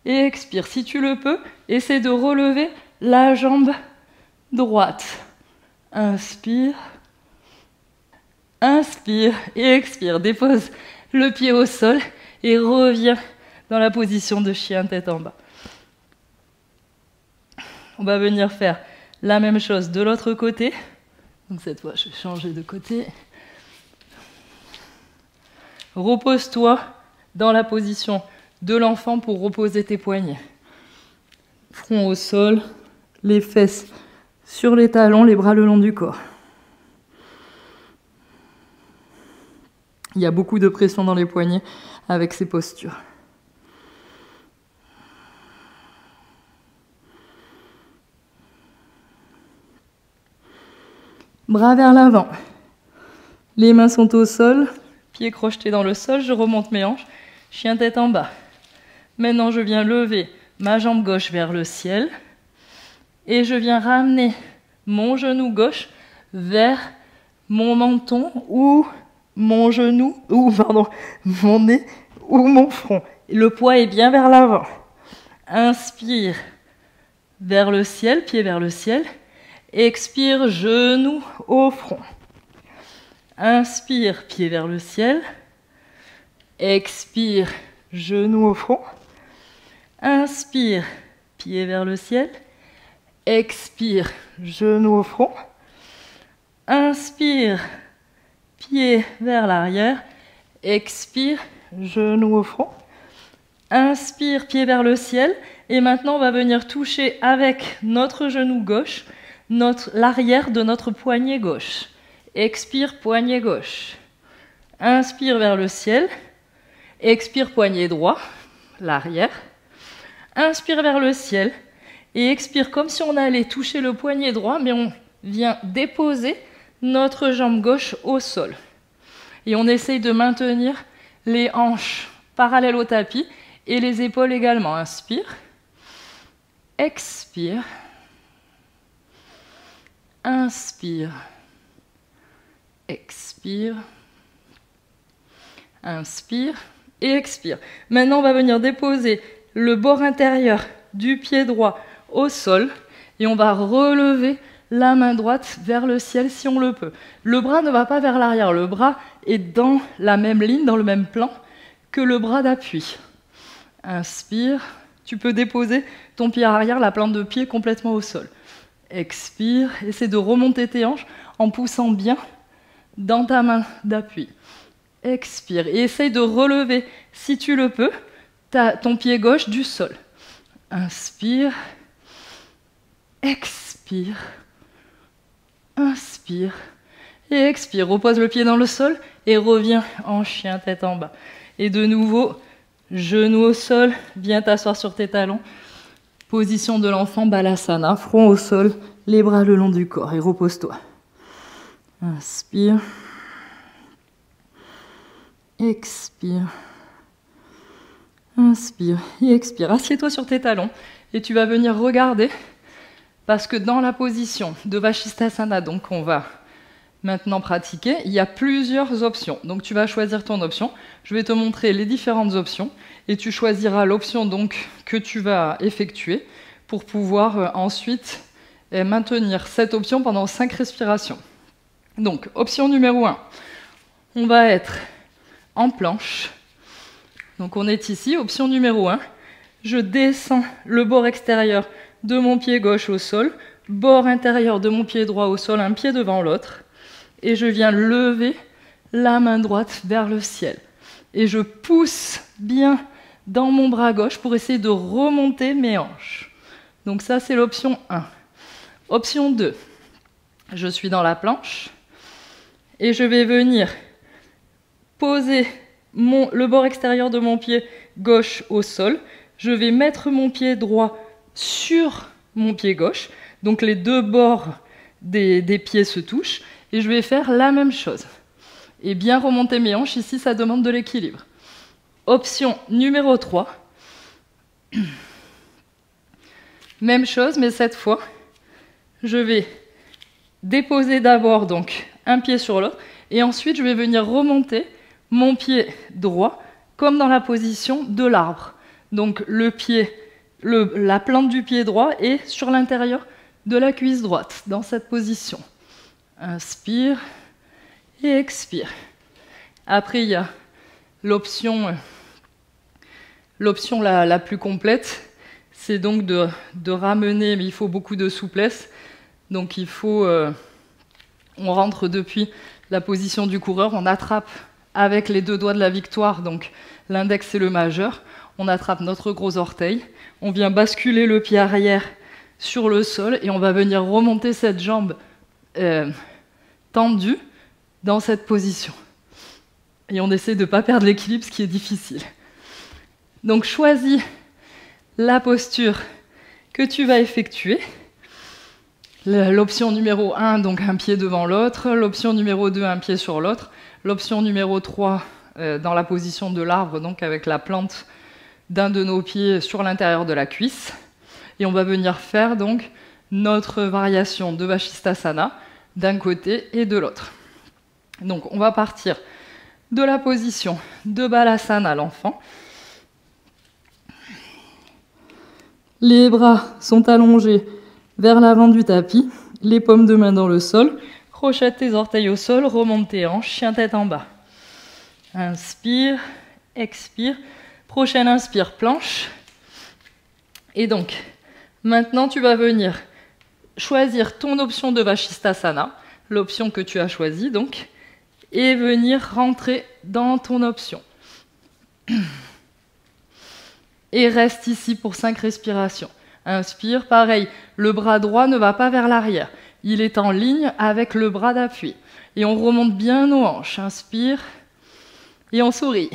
et expire. Si tu le peux, essaie de relever la jambe droite. Inspire, inspire et expire. Dépose le pied au sol et reviens dans la position de chien tête en bas. On va venir faire la même chose de l'autre côté. Donc cette fois, je vais changer de côté. Repose-toi dans la position de l'enfant pour reposer tes poignets. Front au sol, les fesses sur les talons, les bras le long du corps. Il y a beaucoup de pression dans les poignets avec ces postures. Bras vers l'avant. Les mains sont au sol, pieds crochetés dans le sol, je remonte mes hanches, chien tête en bas. Maintenant, je viens lever ma jambe gauche vers le ciel et je viens ramener mon genou gauche vers mon menton ou mon genou, mon nez ou mon front. Le poids est bien vers l'avant. Inspire vers le ciel, pied vers le ciel. Expire, genou au front. Inspire, pied vers le ciel. Expire, genou au front. Inspire, pied vers le ciel. Expire, genou au front. Inspire, pied vers l'arrière. Expire, genou au front. Inspire, pied vers le ciel. Et maintenant, on va venir toucher avec notre genou gauche l'arrière de notre poignet gauche. Expire, poignet gauche. Inspire vers le ciel. Expire, poignet droit, l'arrière. Inspire vers le ciel. Et expire comme si on allait toucher le poignet droit, mais on vient déposer notre jambe gauche au sol. Et on essaye de maintenir les hanches parallèles au tapis et les épaules également. Inspire. Expire. Inspire. Expire. Inspire et expire. Maintenant, on va venir déposer le bord intérieur du pied droit au sol et on va relever la main droite vers le ciel si on le peut. Le bras ne va pas vers l'arrière, le bras est dans la même ligne, dans le même plan que le bras d'appui. Inspire, tu peux déposer ton pied arrière, la plante de pied complètement au sol. Expire, essaie de remonter tes hanches en poussant bien dans ta main d'appui. Expire et essaye de relever, si tu le peux, ton pied gauche du sol. Inspire, expire, inspire et expire. Repose le pied dans le sol et reviens en chien tête en bas. Et de nouveau, genou au sol, viens t'asseoir sur tes talons. Position de l'enfant, Balasana, front au sol, les bras le long du corps et repose-toi. Inspire. Expire. Inspire et expire. Assieds-toi sur tes talons et tu vas venir regarder parce que dans la position de Vashisthasana, donc on va maintenant pratiquer, il y a plusieurs options. Donc tu vas choisir ton option. Je vais te montrer les différentes options et tu choisiras l'option donc que tu vas effectuer pour pouvoir ensuite maintenir cette option pendant 5 respirations. Donc option numéro 1, on va être en planche. Donc on est ici, option numéro 1. Je descends le bord extérieur de mon pied gauche au sol, bord intérieur de mon pied droit au sol, un pied devant l'autre. Et je viens lever la main droite vers le ciel. Et je pousse bien dans mon bras gauche pour essayer de remonter mes hanches. Donc ça, c'est l'option 1. Option 2. Je suis dans la planche et je vais venir poser le bord extérieur de mon pied gauche au sol. Je vais mettre mon pied droit sur mon pied gauche. Donc les deux bords des pieds se touchent. Et je vais faire la même chose. Et bien remonter mes hanches. Ici, ça demande de l'équilibre. Option numéro 3. Même chose, mais cette fois, je vais déposer d'abord donc un pied sur l'autre. Et ensuite, je vais venir remonter mon pied droit, comme dans la position de l'arbre. Donc la plante du pied droit est sur l'intérieur de la cuisse droite, dans cette position. Inspire et expire. Après, il y a l'option la plus complète, c'est donc de ramener, mais il faut beaucoup de souplesse. Donc il faut, on rentre depuis la position du coureur, on attrape avec les deux doigts de la victoire, donc l'index et le majeur, on attrape notre gros orteil, on vient basculer le pied arrière sur le sol et on va venir remonter cette jambe tendue dans cette position. Et on essaie de ne pas perdre l'équilibre, ce qui est difficile. Donc choisis la posture que tu vas effectuer. L'option numéro 1, donc un pied devant l'autre. L'option numéro 2, un pied sur l'autre. L'option numéro 3, dans la position de l'arbre, donc avec la plante d'un de nos pieds sur l'intérieur de la cuisse. Et on va venir faire donc notre variation de Vashisthasana d'un côté et de l'autre. Donc on va partir de la position de Balasana, l'enfant. Les bras sont allongés vers l'avant du tapis, les paumes de main dans le sol, crochette tes orteils au sol, remonte tes hanches, chien tête en bas. Inspire, expire. Prochaine inspire, planche. Et donc, maintenant tu vas venir choisir ton option de Vashisthasana, l'option que tu as choisie donc, et venir rentrer dans ton option. Et reste ici pour 5 respirations. Inspire, pareil, le bras droit ne va pas vers l'arrière. Il est en ligne avec le bras d'appui. Et on remonte bien nos hanches. Inspire et on sourit.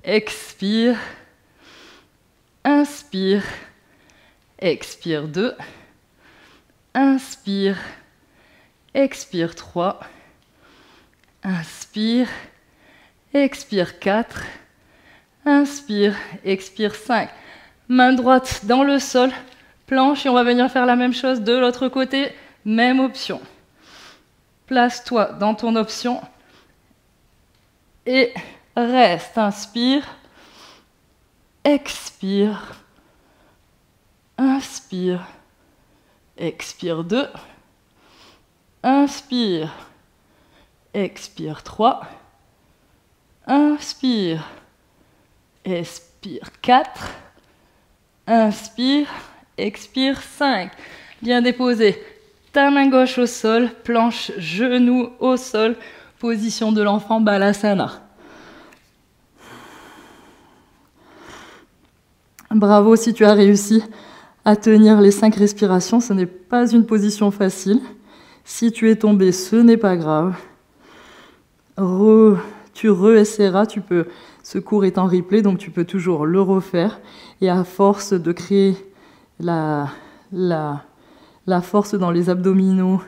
Expire. Inspire. Expire 2. Inspire. Expire 3. Inspire. Expire 4. Inspire. Expire 5. Main droite dans le sol. Planche et on va venir faire la même chose de l'autre côté. Même option. Place-toi dans ton option. Et reste. Inspire. Expire. Inspire. Expire 2. Inspire. Expire 3. Inspire. Expire 4. Inspire. Expire 5. Bien déposé. Ta main gauche au sol. Planche, genou au sol. Position de l'enfant, Balasana. Bravo si tu as réussi à tenir les 5 respirations. Ce n'est pas une position facile. Si tu es tombé, ce n'est pas grave. Tu réessayeras, ce cours est en replay, donc tu peux toujours le refaire. Et à force de créer la force dans les abdominaux,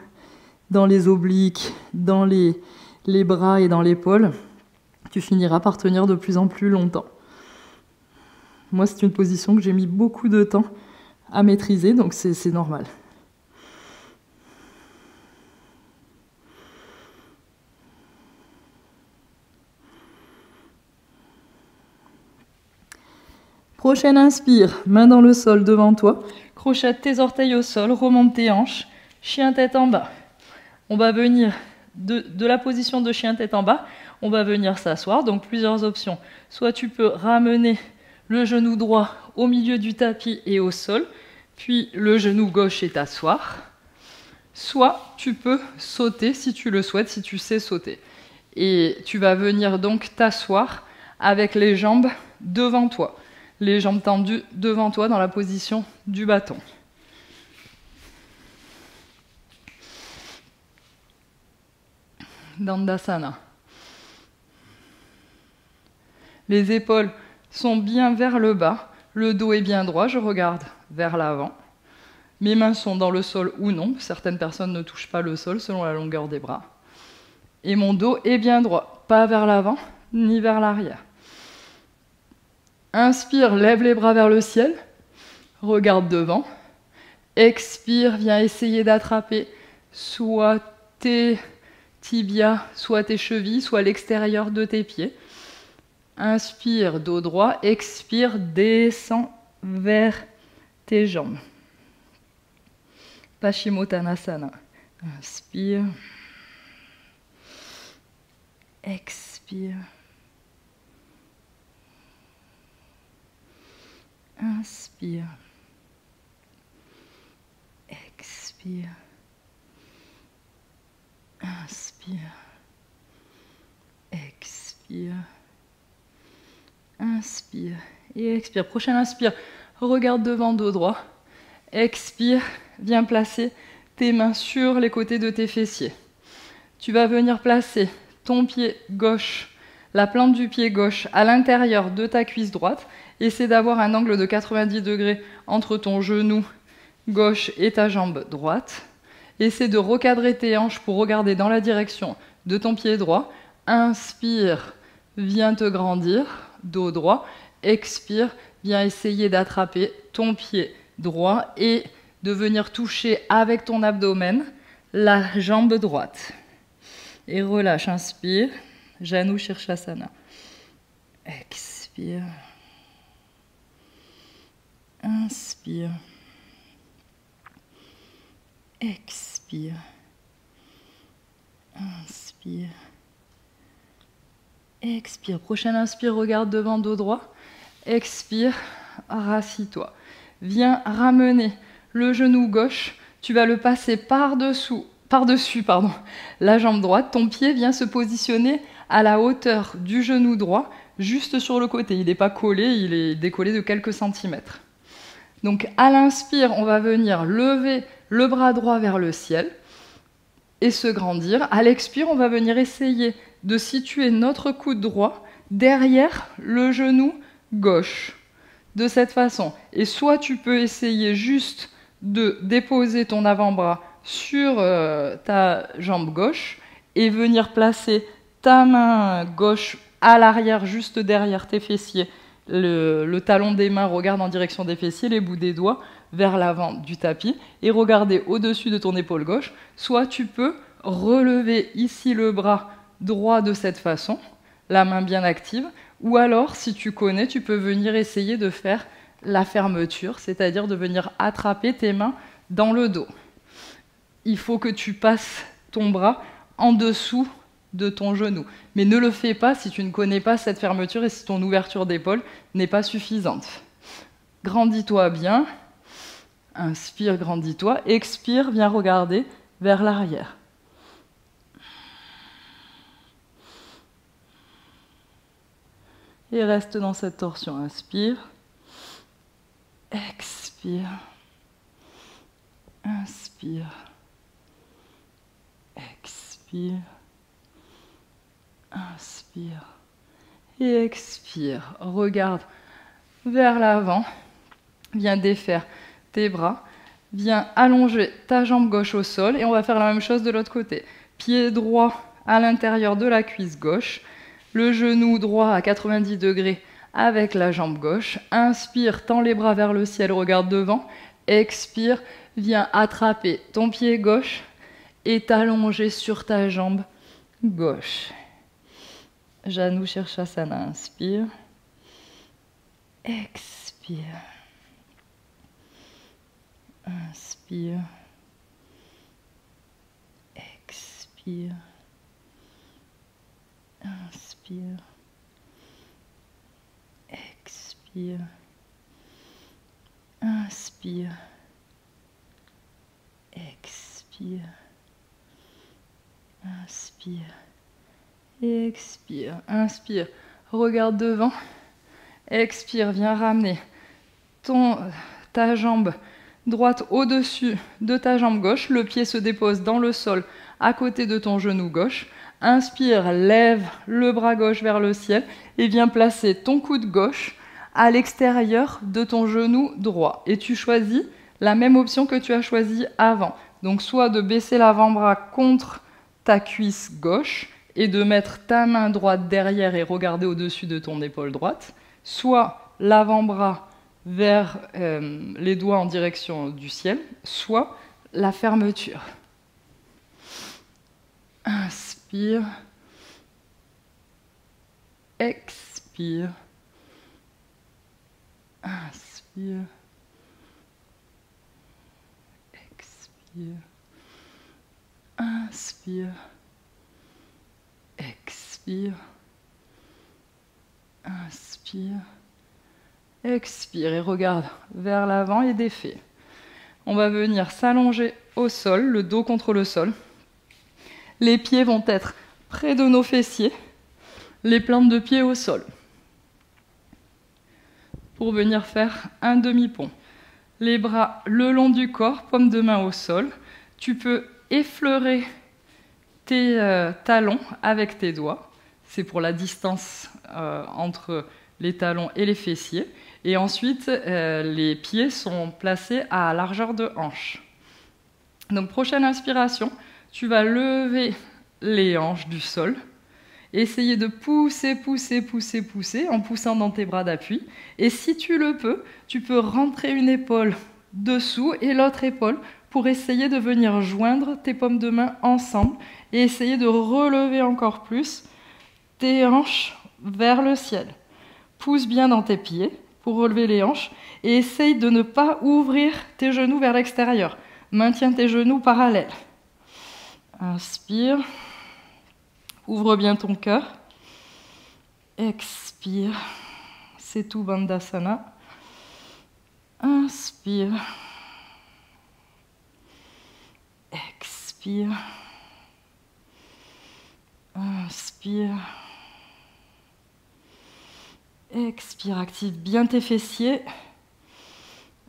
dans les obliques, dans les bras et dans l'épaule, tu finiras par tenir de plus en plus longtemps. Moi, c'est une position que j'ai mis beaucoup de temps à maîtriser, donc c'est normal. Prochaine inspire, main dans le sol devant toi, crochette tes orteils au sol, remonte tes hanches, chien tête en bas. On va venir de la position de chien tête en bas, on va venir s'asseoir, donc plusieurs options. Soit tu peux ramener le genou droit au milieu du tapis et au sol, puis le genou gauche et t'asseoir. Soit tu peux sauter si tu le souhaites, si tu sais sauter. Et tu vas venir donc t'asseoir avec les jambes devant toi. Les jambes tendues devant toi dans la position du bâton. Dandasana. Les épaules sont bien vers le bas, le dos est bien droit, je regarde vers l'avant. Mes mains sont dans le sol ou non, certaines personnes ne touchent pas le sol selon la longueur des bras. Et mon dos est bien droit, pas vers l'avant ni vers l'arrière. Inspire, lève les bras vers le ciel, regarde devant. Expire, viens essayer d'attraper soit tes tibias, soit tes chevilles, soit l'extérieur de tes pieds. Inspire, dos droit. Expire, descends vers tes jambes. Paschimottanasana. Inspire. Expire. Inspire. Expire. Inspire. Expire. Inspire. Et expire. Prochaine inspire. Regarde devant, dos droit. Expire. Viens placer tes mains sur les côtés de tes fessiers. Tu vas venir placer ton pied gauche, la plante du pied gauche à l'intérieur de ta cuisse droite. Essaie d'avoir un angle de 90 degrés entre ton genou gauche et ta jambe droite. Essaie de recadrer tes hanches pour regarder dans la direction de ton pied droit. Inspire, viens te grandir, dos droit. Expire, viens essayer d'attraper ton pied droit et de venir toucher avec ton abdomen la jambe droite. Et relâche, inspire, Janu Shirshasana. Expire. Inspire. Expire. Inspire. Expire. Prochaine inspire, regarde devant, dos droit. Expire, rassis-toi. Viens ramener le genou gauche. Tu vas le passer par-dessous
par-dessus la jambe droite, ton pied vient se positionner à la hauteur du genou droit, juste sur le côté. Il n'est pas collé, il est décollé de quelques centimètres. Donc à l'inspire, on va venir lever le bras droit vers le ciel et se grandir. À l'expire, on va venir essayer de situer notre coude droit derrière le genou gauche, de cette façon. Et soit tu peux essayer juste de déposer ton avant-bras sur ta jambe gauche et venir placer ta main gauche à l'arrière, juste derrière tes fessiers. Le talon des mains regarde en direction des fessiers, les bouts des doigts vers l'avant du tapis et regarder au-dessus de ton épaule gauche. Soit tu peux relever ici le bras droit de cette façon, la main bien active, ou alors, si tu connais, tu peux venir essayer de faire la fermeture, c'est-à-dire de venir attraper tes mains dans le dos. Il faut que tu passes ton bras en dessous de ton genou. Mais ne le fais pas si tu ne connais pas cette fermeture et si ton ouverture d'épaule n'est pas suffisante. Grandis-toi bien. Inspire, grandis-toi. Expire, viens regarder vers l'arrière. Et reste dans cette torsion. Inspire. Expire. Inspire. Expire. Inspire. Et expire. Regarde vers l'avant. Viens défaire tes bras. Viens allonger ta jambe gauche au sol. Et on va faire la même chose de l'autre côté. Pied droit à l'intérieur de la cuisse gauche. Le genou droit à 90 degrés avec la jambe gauche. Inspire, tends les bras vers le ciel, regarde devant. Expire, viens attraper ton pied gauche et t'allonger sur ta jambe gauche. Janu Shirshasana, inspire. Expire. Inspire. Expire. Inspire. Expire. Inspire. Expire. Inspire. Expire. Inspire. Regarde devant. Expire. Viens ramener ta jambe droite au-dessus de ta jambe gauche. Le pied se dépose dans le sol à côté de ton genou gauche. Inspire, lève le bras gauche vers le ciel et viens placer ton coude gauche à l'extérieur de ton genou droit. Et tu choisis la même option que tu as choisie avant. Donc soit de baisser l'avant-bras contre ta cuisse gauche et de mettre ta main droite derrière et regarder au-dessus de ton épaule droite, soit l'avant-bras vers les doigts en direction du ciel, soit la fermeture. Inspire. Expire. Inspire. Expire. Inspire. Expire. Inspire. Expire et regarde vers l'avant et défais. On va venir s'allonger au sol, le dos contre le sol. Les pieds vont être près de nos fessiers, les plantes de pied au sol. Pour venir faire un demi-pont. Les bras le long du corps, paume de main au sol. Tu peux effleurer tes talons avec tes doigts. C'est pour la distance entre les talons et les fessiers. Et ensuite, les pieds sont placés à largeur de hanche. Donc, prochaine inspiration, tu vas lever les hanches du sol. Essayer de pousser, pousser, pousser, pousser en poussant dans tes bras d'appui. Et si tu le peux, tu peux rentrer une épaule dessous et l'autre épaule pour essayer de venir joindre tes paumes de main ensemble et essayer de relever encore plus tes hanches vers le ciel. Pousse bien dans tes pieds pour relever les hanches et essaye de ne pas ouvrir tes genoux vers l'extérieur. Maintiens tes genoux parallèles. Inspire. Ouvre bien ton cœur. Expire. Setu Bandhasana. Inspire. Expire. Expire. Inspire. Expire, active bien tes fessiers.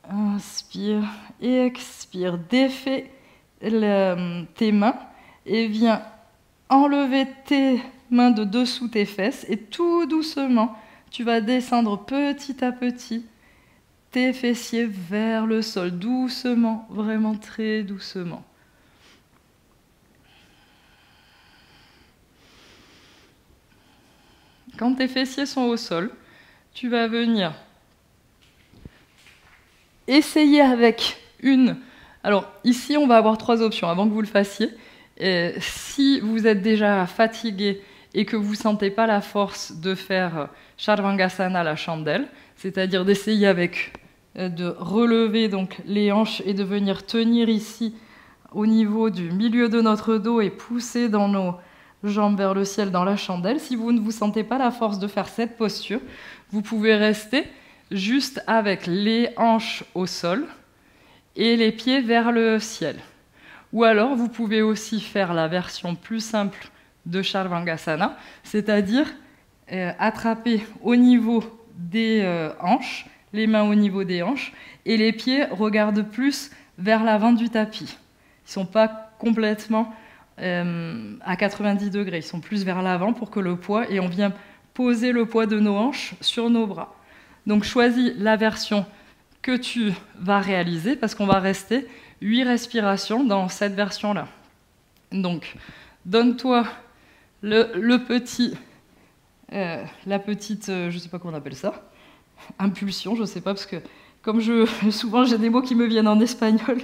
Inspire et expire. Défais tes mains et viens enlever tes mains de dessous tes fesses et tout doucement, tu vas descendre petit à petit tes fessiers vers le sol, doucement, vraiment très doucement. Quand tes fessiers sont au sol, tu vas venir essayer avec une... Alors ici, on va avoir 3 options avant que vous le fassiez. Si vous êtes déjà fatigué et que vous ne sentez pas la force de faire Charvangasana, la chandelle, c'est-à-dire d'essayer avec de relever donc les hanches et de venir tenir ici au niveau du milieu de notre dos et pousser dans nos jambes vers le ciel dans la chandelle. Si vous ne vous sentez pas la force de faire cette posture, vous pouvez rester juste avec les hanches au sol et les pieds vers le ciel. Ou alors, vous pouvez aussi faire la version plus simple de Charvangasana, c'est-à-dire attraper au niveau des hanches, les mains au niveau des hanches, et les pieds regardent plus vers l'avant du tapis. Ils ne sont pas complètement à 90 degrés, ils sont plus vers l'avant pour que le poids, et on vient poser le poids de nos hanches sur nos bras. Donc choisis la version que tu vas réaliser, parce qu'on va rester 8 respirations dans cette version-là. Donc, donne-toi la petite, je ne sais pas comment on appelle ça, impulsion, je ne sais pas, parce que comme souvent j'ai des mots qui me viennent en espagnol,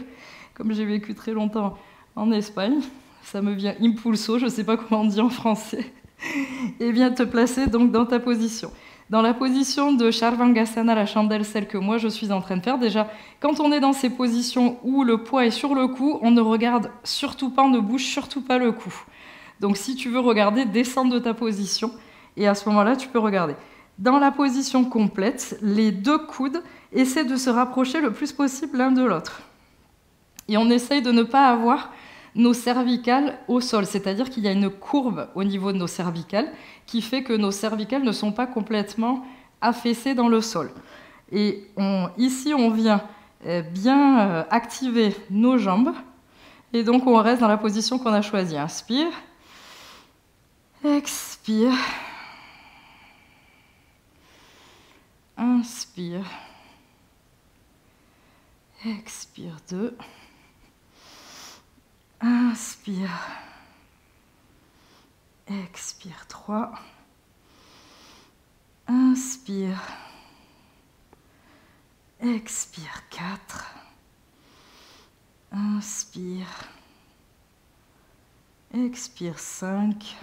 comme j'ai vécu très longtemps en Espagne, ça me vient impulso, je ne sais pas comment on dit en français, et viens te placer donc dans ta position. Dans la position de Charvangasana, la chandelle, celle que moi je suis en train de faire, déjà, quand on est dans ces positions où le poids est sur le cou, on ne regarde surtout pas, on ne bouge surtout pas le cou. Donc si tu veux regarder, descends de ta position, et à ce moment-là, tu peux regarder. Dans la position complète, les 2 coudes essaient de se rapprocher le plus possible l'un de l'autre. Et on essaye de ne pas avoir nos cervicales au sol, c'est-à-dire qu'il y a une courbe au niveau de nos cervicales qui fait que nos cervicales ne sont pas complètement affaissées dans le sol. Et ici, on vient bien activer nos jambes, et donc on reste dans la position qu'on a choisie. Inspire, expire, inspire, expire 2. Inspire, expire 3, inspire, expire 4, inspire, expire 5,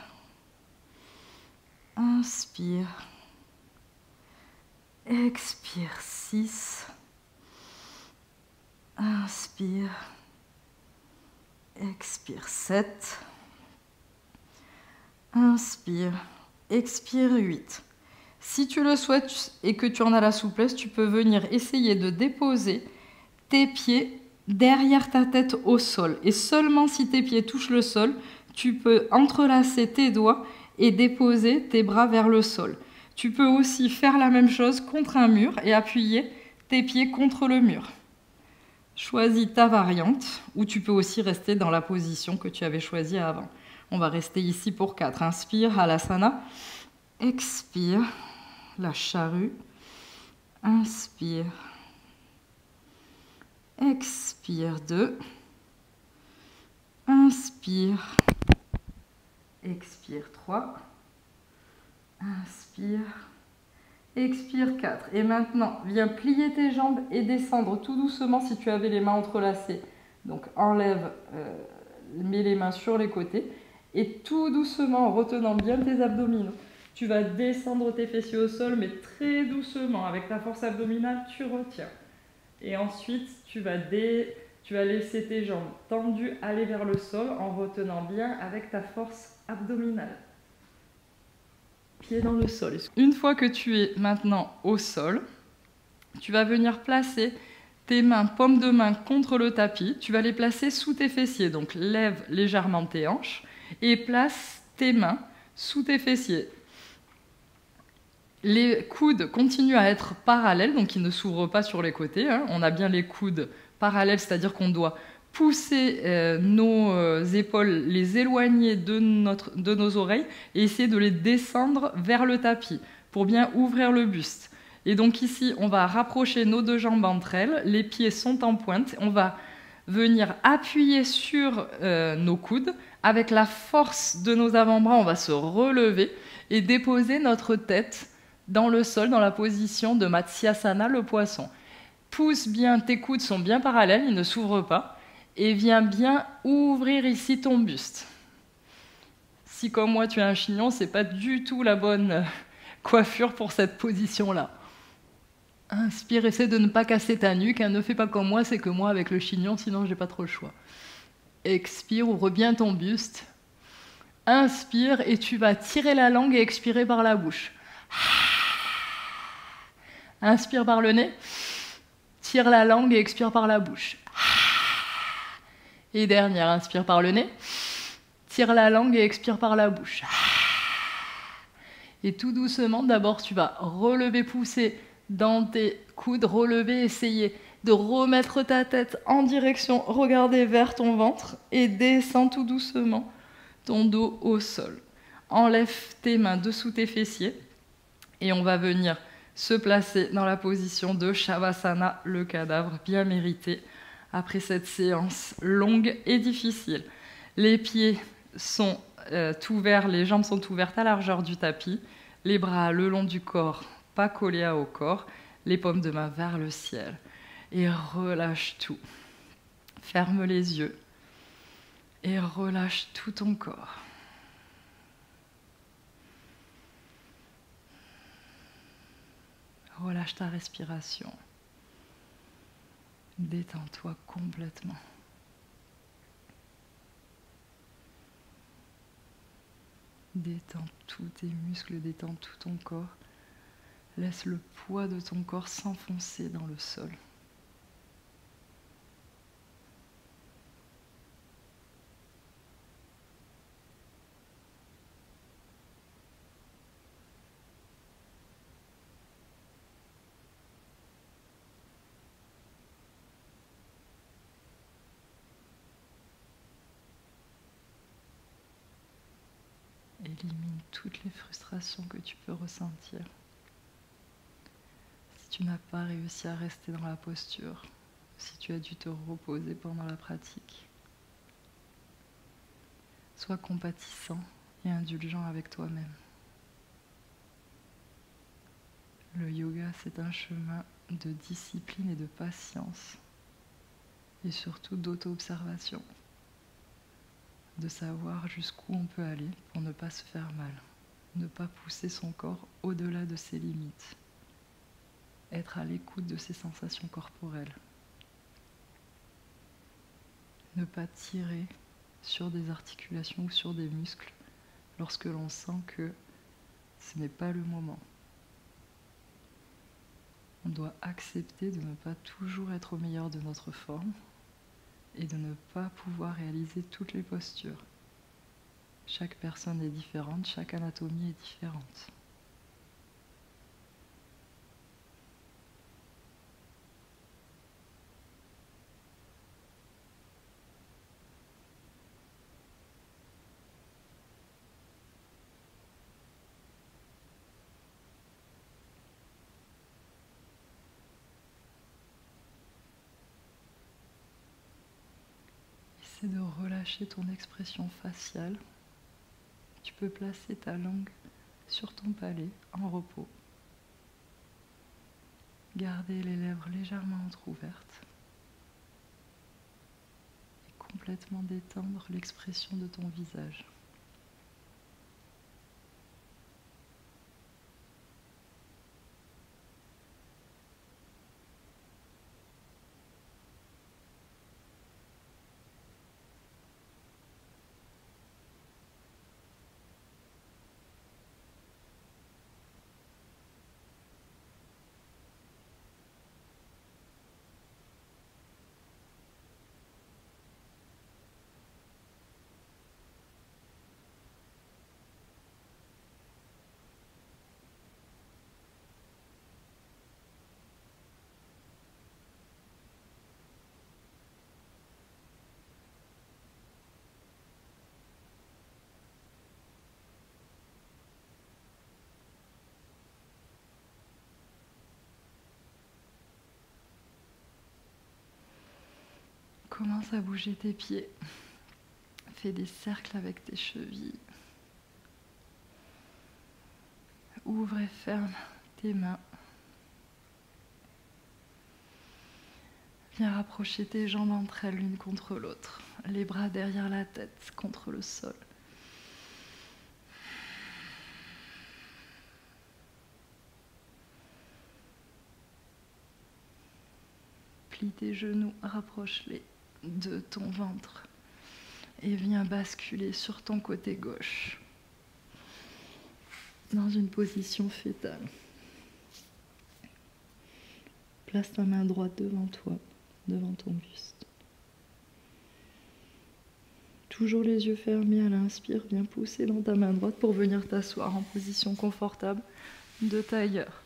inspire, expire 6, inspire, expire 7, inspire, expire 8. Si tu le souhaites et que tu en as la souplesse, tu peux venir essayer de déposer tes pieds derrière ta tête au sol. Et seulement si tes pieds touchent le sol, tu peux entrelacer tes doigts et déposer tes bras vers le sol. Tu peux aussi faire la même chose contre un mur et appuyer tes pieds contre le mur. Choisis ta variante, ou tu peux aussi rester dans la position que tu avais choisie avant. On va rester ici pour 4. Inspire, Halasana. Expire, la charrue. Inspire. Expire 2. Inspire. Expire 3. Inspire. Expire 4. Et maintenant, viens plier tes jambes et descendre tout doucement si tu avais les mains entrelacées. Donc enlève, mets les mains sur les côtés. Et tout doucement, en retenant bien tes abdominaux, tu vas descendre tes fessiers au sol, mais très doucement. Avec ta force abdominale, tu retiens. Et ensuite, tu vas laisser tes jambes tendues aller vers le sol en retenant bien avec ta force abdominale. Pieds dans le sol. Une fois que tu es maintenant au sol, tu vas venir placer tes mains, paumes de main contre le tapis, tu vas les placer sous tes fessiers. Donc lève légèrement tes hanches et place tes mains sous tes fessiers. Les coudes continuent à être parallèles, donc ils ne s'ouvrent pas sur les côtés. On a bien les coudes parallèles, c'est-à-dire qu'on doit pousser nos épaules, les éloigner de nos oreilles et essayer de les descendre vers le tapis pour bien ouvrir le buste. Et donc ici, on va rapprocher nos deux jambes entre elles, les pieds sont en pointe, on va venir appuyer sur nos coudes. Avec la force de nos avant-bras, on va se relever et déposer notre tête dans le sol, dans la position de Matsyasana, le poisson. Pousse bien, tes coudes sont bien parallèles, ils ne s'ouvrent pas, et viens bien ouvrir ici ton buste. Si comme moi tu as un chignon, c'est pas du tout la bonne coiffure pour cette position-là. Inspire, essaie de ne pas casser ta nuque, ne fais pas comme moi, c'est que moi avec le chignon, sinon j'ai pas trop le choix. Expire, ouvre bien ton buste. Inspire et tu vas tirer la langue et expirer par la bouche. Inspire par le nez, tire la langue et expire par la bouche. Et dernière, inspire par le nez, tire la langue et expire par la bouche. Et tout doucement, d'abord tu vas relever, pousser dans tes coudes, relever, essayer de remettre ta tête en direction, regarder vers ton ventre et descends tout doucement ton dos au sol. Enlève tes mains dessous tes fessiers et on va venir se placer dans la position de Shavasana, le cadavre bien mérité après cette séance longue et difficile. Les pieds sont ouverts, les jambes sont ouvertes à la largeur du tapis, les bras le long du corps, pas collés au corps, les paumes de main vers le ciel. Et relâche tout. Ferme les yeux et relâche tout ton corps. Relâche ta respiration. Détends-toi complètement. Détends tous tes muscles, détends tout ton corps. Laisse le poids de ton corps s'enfoncer dans le sol. Élimine toutes les frustrations que tu peux ressentir. Si tu n'as pas réussi à rester dans la posture, si tu as dû te reposer pendant la pratique, sois compatissant et indulgent avec toi-même. Le yoga, c'est un chemin de discipline et de patience, et surtout d'auto-observation. De savoir jusqu'où on peut aller pour ne pas se faire mal, ne pas pousser son corps au-delà de ses limites, être à l'écoute de ses sensations corporelles, ne pas tirer sur des articulations ou sur des muscles lorsque l'on sent que ce n'est pas le moment. On doit accepter de ne pas toujours être au meilleur de notre forme et de ne pas pouvoir réaliser toutes les postures. Chaque personne est différente, chaque anatomie est différente. Essaie de relâcher ton expression faciale. Tu peux placer ta langue sur ton palais en repos. Garder les lèvres légèrement entrouvertes et complètement détendre l'expression de ton visage. Commence à bouger tes pieds. Fais des cercles avec tes chevilles. Ouvre et ferme tes mains. Viens rapprocher tes jambes entre elles l'une contre l'autre. Les bras derrière la tête contre le sol. Plie tes genoux, rapproche-les de ton ventre et viens basculer sur ton côté gauche dans une position fétale. Place ta main droite devant toi, devant ton buste. Toujours les yeux fermés à l'inspire, viens pousser dans ta main droite pour venir t'asseoir en position confortable de tailleur.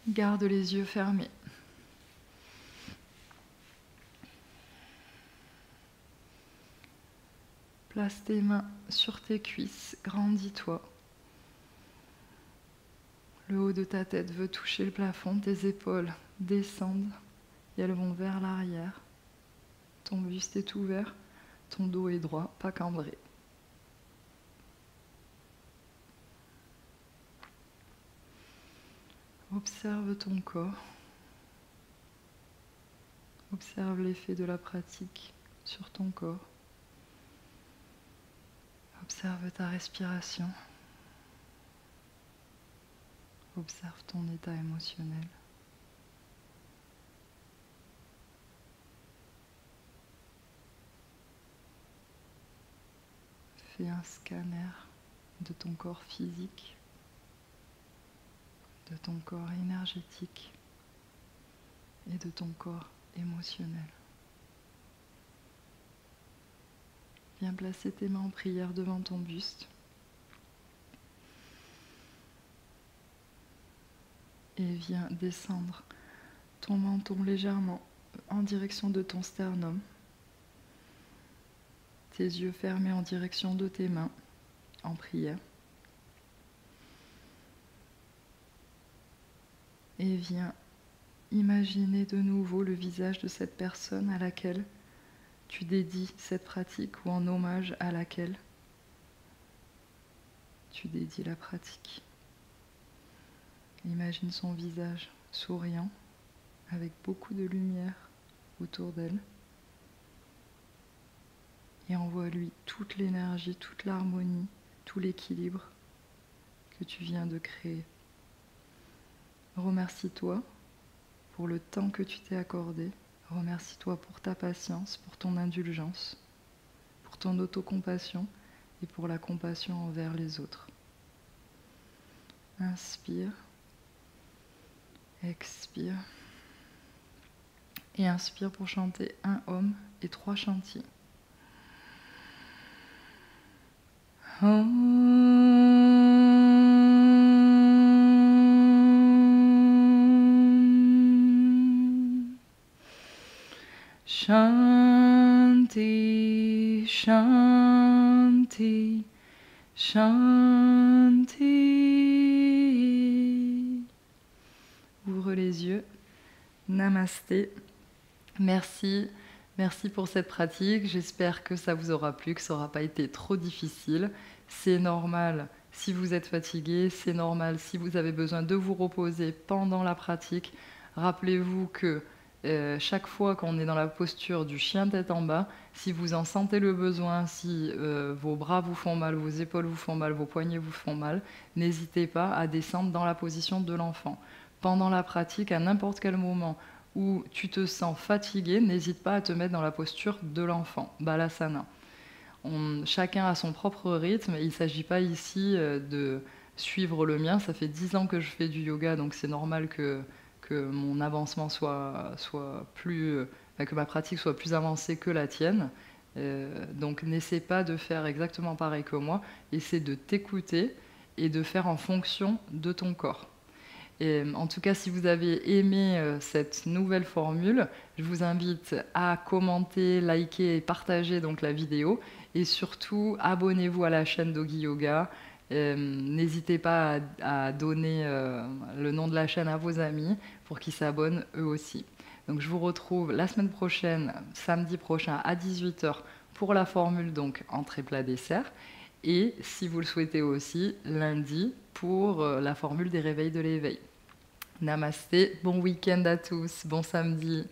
Garde les yeux fermés. Place tes mains sur tes cuisses, grandis-toi. Le haut de ta tête veut toucher le plafond, tes épaules descendent et elles vont vers l'arrière. Ton buste est ouvert, ton dos est droit, pas cambré. Observe ton corps. Observe l'effet de la pratique sur ton corps. Observe ta respiration. Observe ton état émotionnel. Fais un scanner de ton corps physique, de ton corps énergétique et de ton corps émotionnel. Viens placer tes mains en prière devant ton buste. Et viens descendre ton menton légèrement en direction de ton sternum. Tes yeux fermés en direction de tes mains, en prière. Et viens imaginer de nouveau le visage de cette personne à laquelle tu dédies cette pratique ou en hommage à laquelle tu dédies la pratique. Imagine son visage souriant avec beaucoup de lumière autour d'elle et envoie-lui toute l'énergie, toute l'harmonie, tout l'équilibre que tu viens de créer. Remercie-toi pour le temps que tu t'es accordé. Remercie-toi pour ta patience, pour ton indulgence, pour ton autocompassion et pour la compassion envers les autres. Inspire, expire et inspire pour chanter un Om et 3 chantis. Shanti, Shanti, Shanti. Ouvre les yeux. Namasté. Merci pour cette pratique. J'espère que ça vous aura plu, que ça n'aura pas été trop difficile. C'est normal si vous êtes fatigué, c'est normal si vous avez besoin de vous reposer pendant la pratique. Rappelez-vous que chaque fois qu'on est dans la posture du chien tête en bas, si vous en sentez le besoin, si vos bras vous font mal, vos épaules vous font mal, vos poignets vous font mal, n'hésitez pas à descendre dans la position de l'enfant. Pendant la pratique, à n'importe quel moment où tu te sens fatigué, n'hésite pas à te mettre dans la posture de l'enfant, Balasana. Chacun a son propre rythme, il ne s'agit pas ici de suivre le mien. Ça fait 10 ans que je fais du yoga, donc c'est normal que mon avancement soit plus, que ma pratique soit plus avancée que la tienne. Donc n'essaie pas de faire exactement pareil que moi, essaie de t'écouter et de faire en fonction de ton corps. Et en tout cas, si vous avez aimé cette nouvelle formule, je vous invite à commenter, liker et partager donc la vidéo. Et surtout, abonnez-vous à la chaîne Doggy Yoga. N'hésitez pas à donner le nom de la chaîne à vos amis pour qu'ils s'abonnent eux aussi. Donc je vous retrouve la semaine prochaine, samedi prochain à 18h pour la formule donc entrée plat dessert. Et si vous le souhaitez aussi, lundi pour la formule des réveils de l'éveil. Namasté, bon week-end à tous, bon samedi.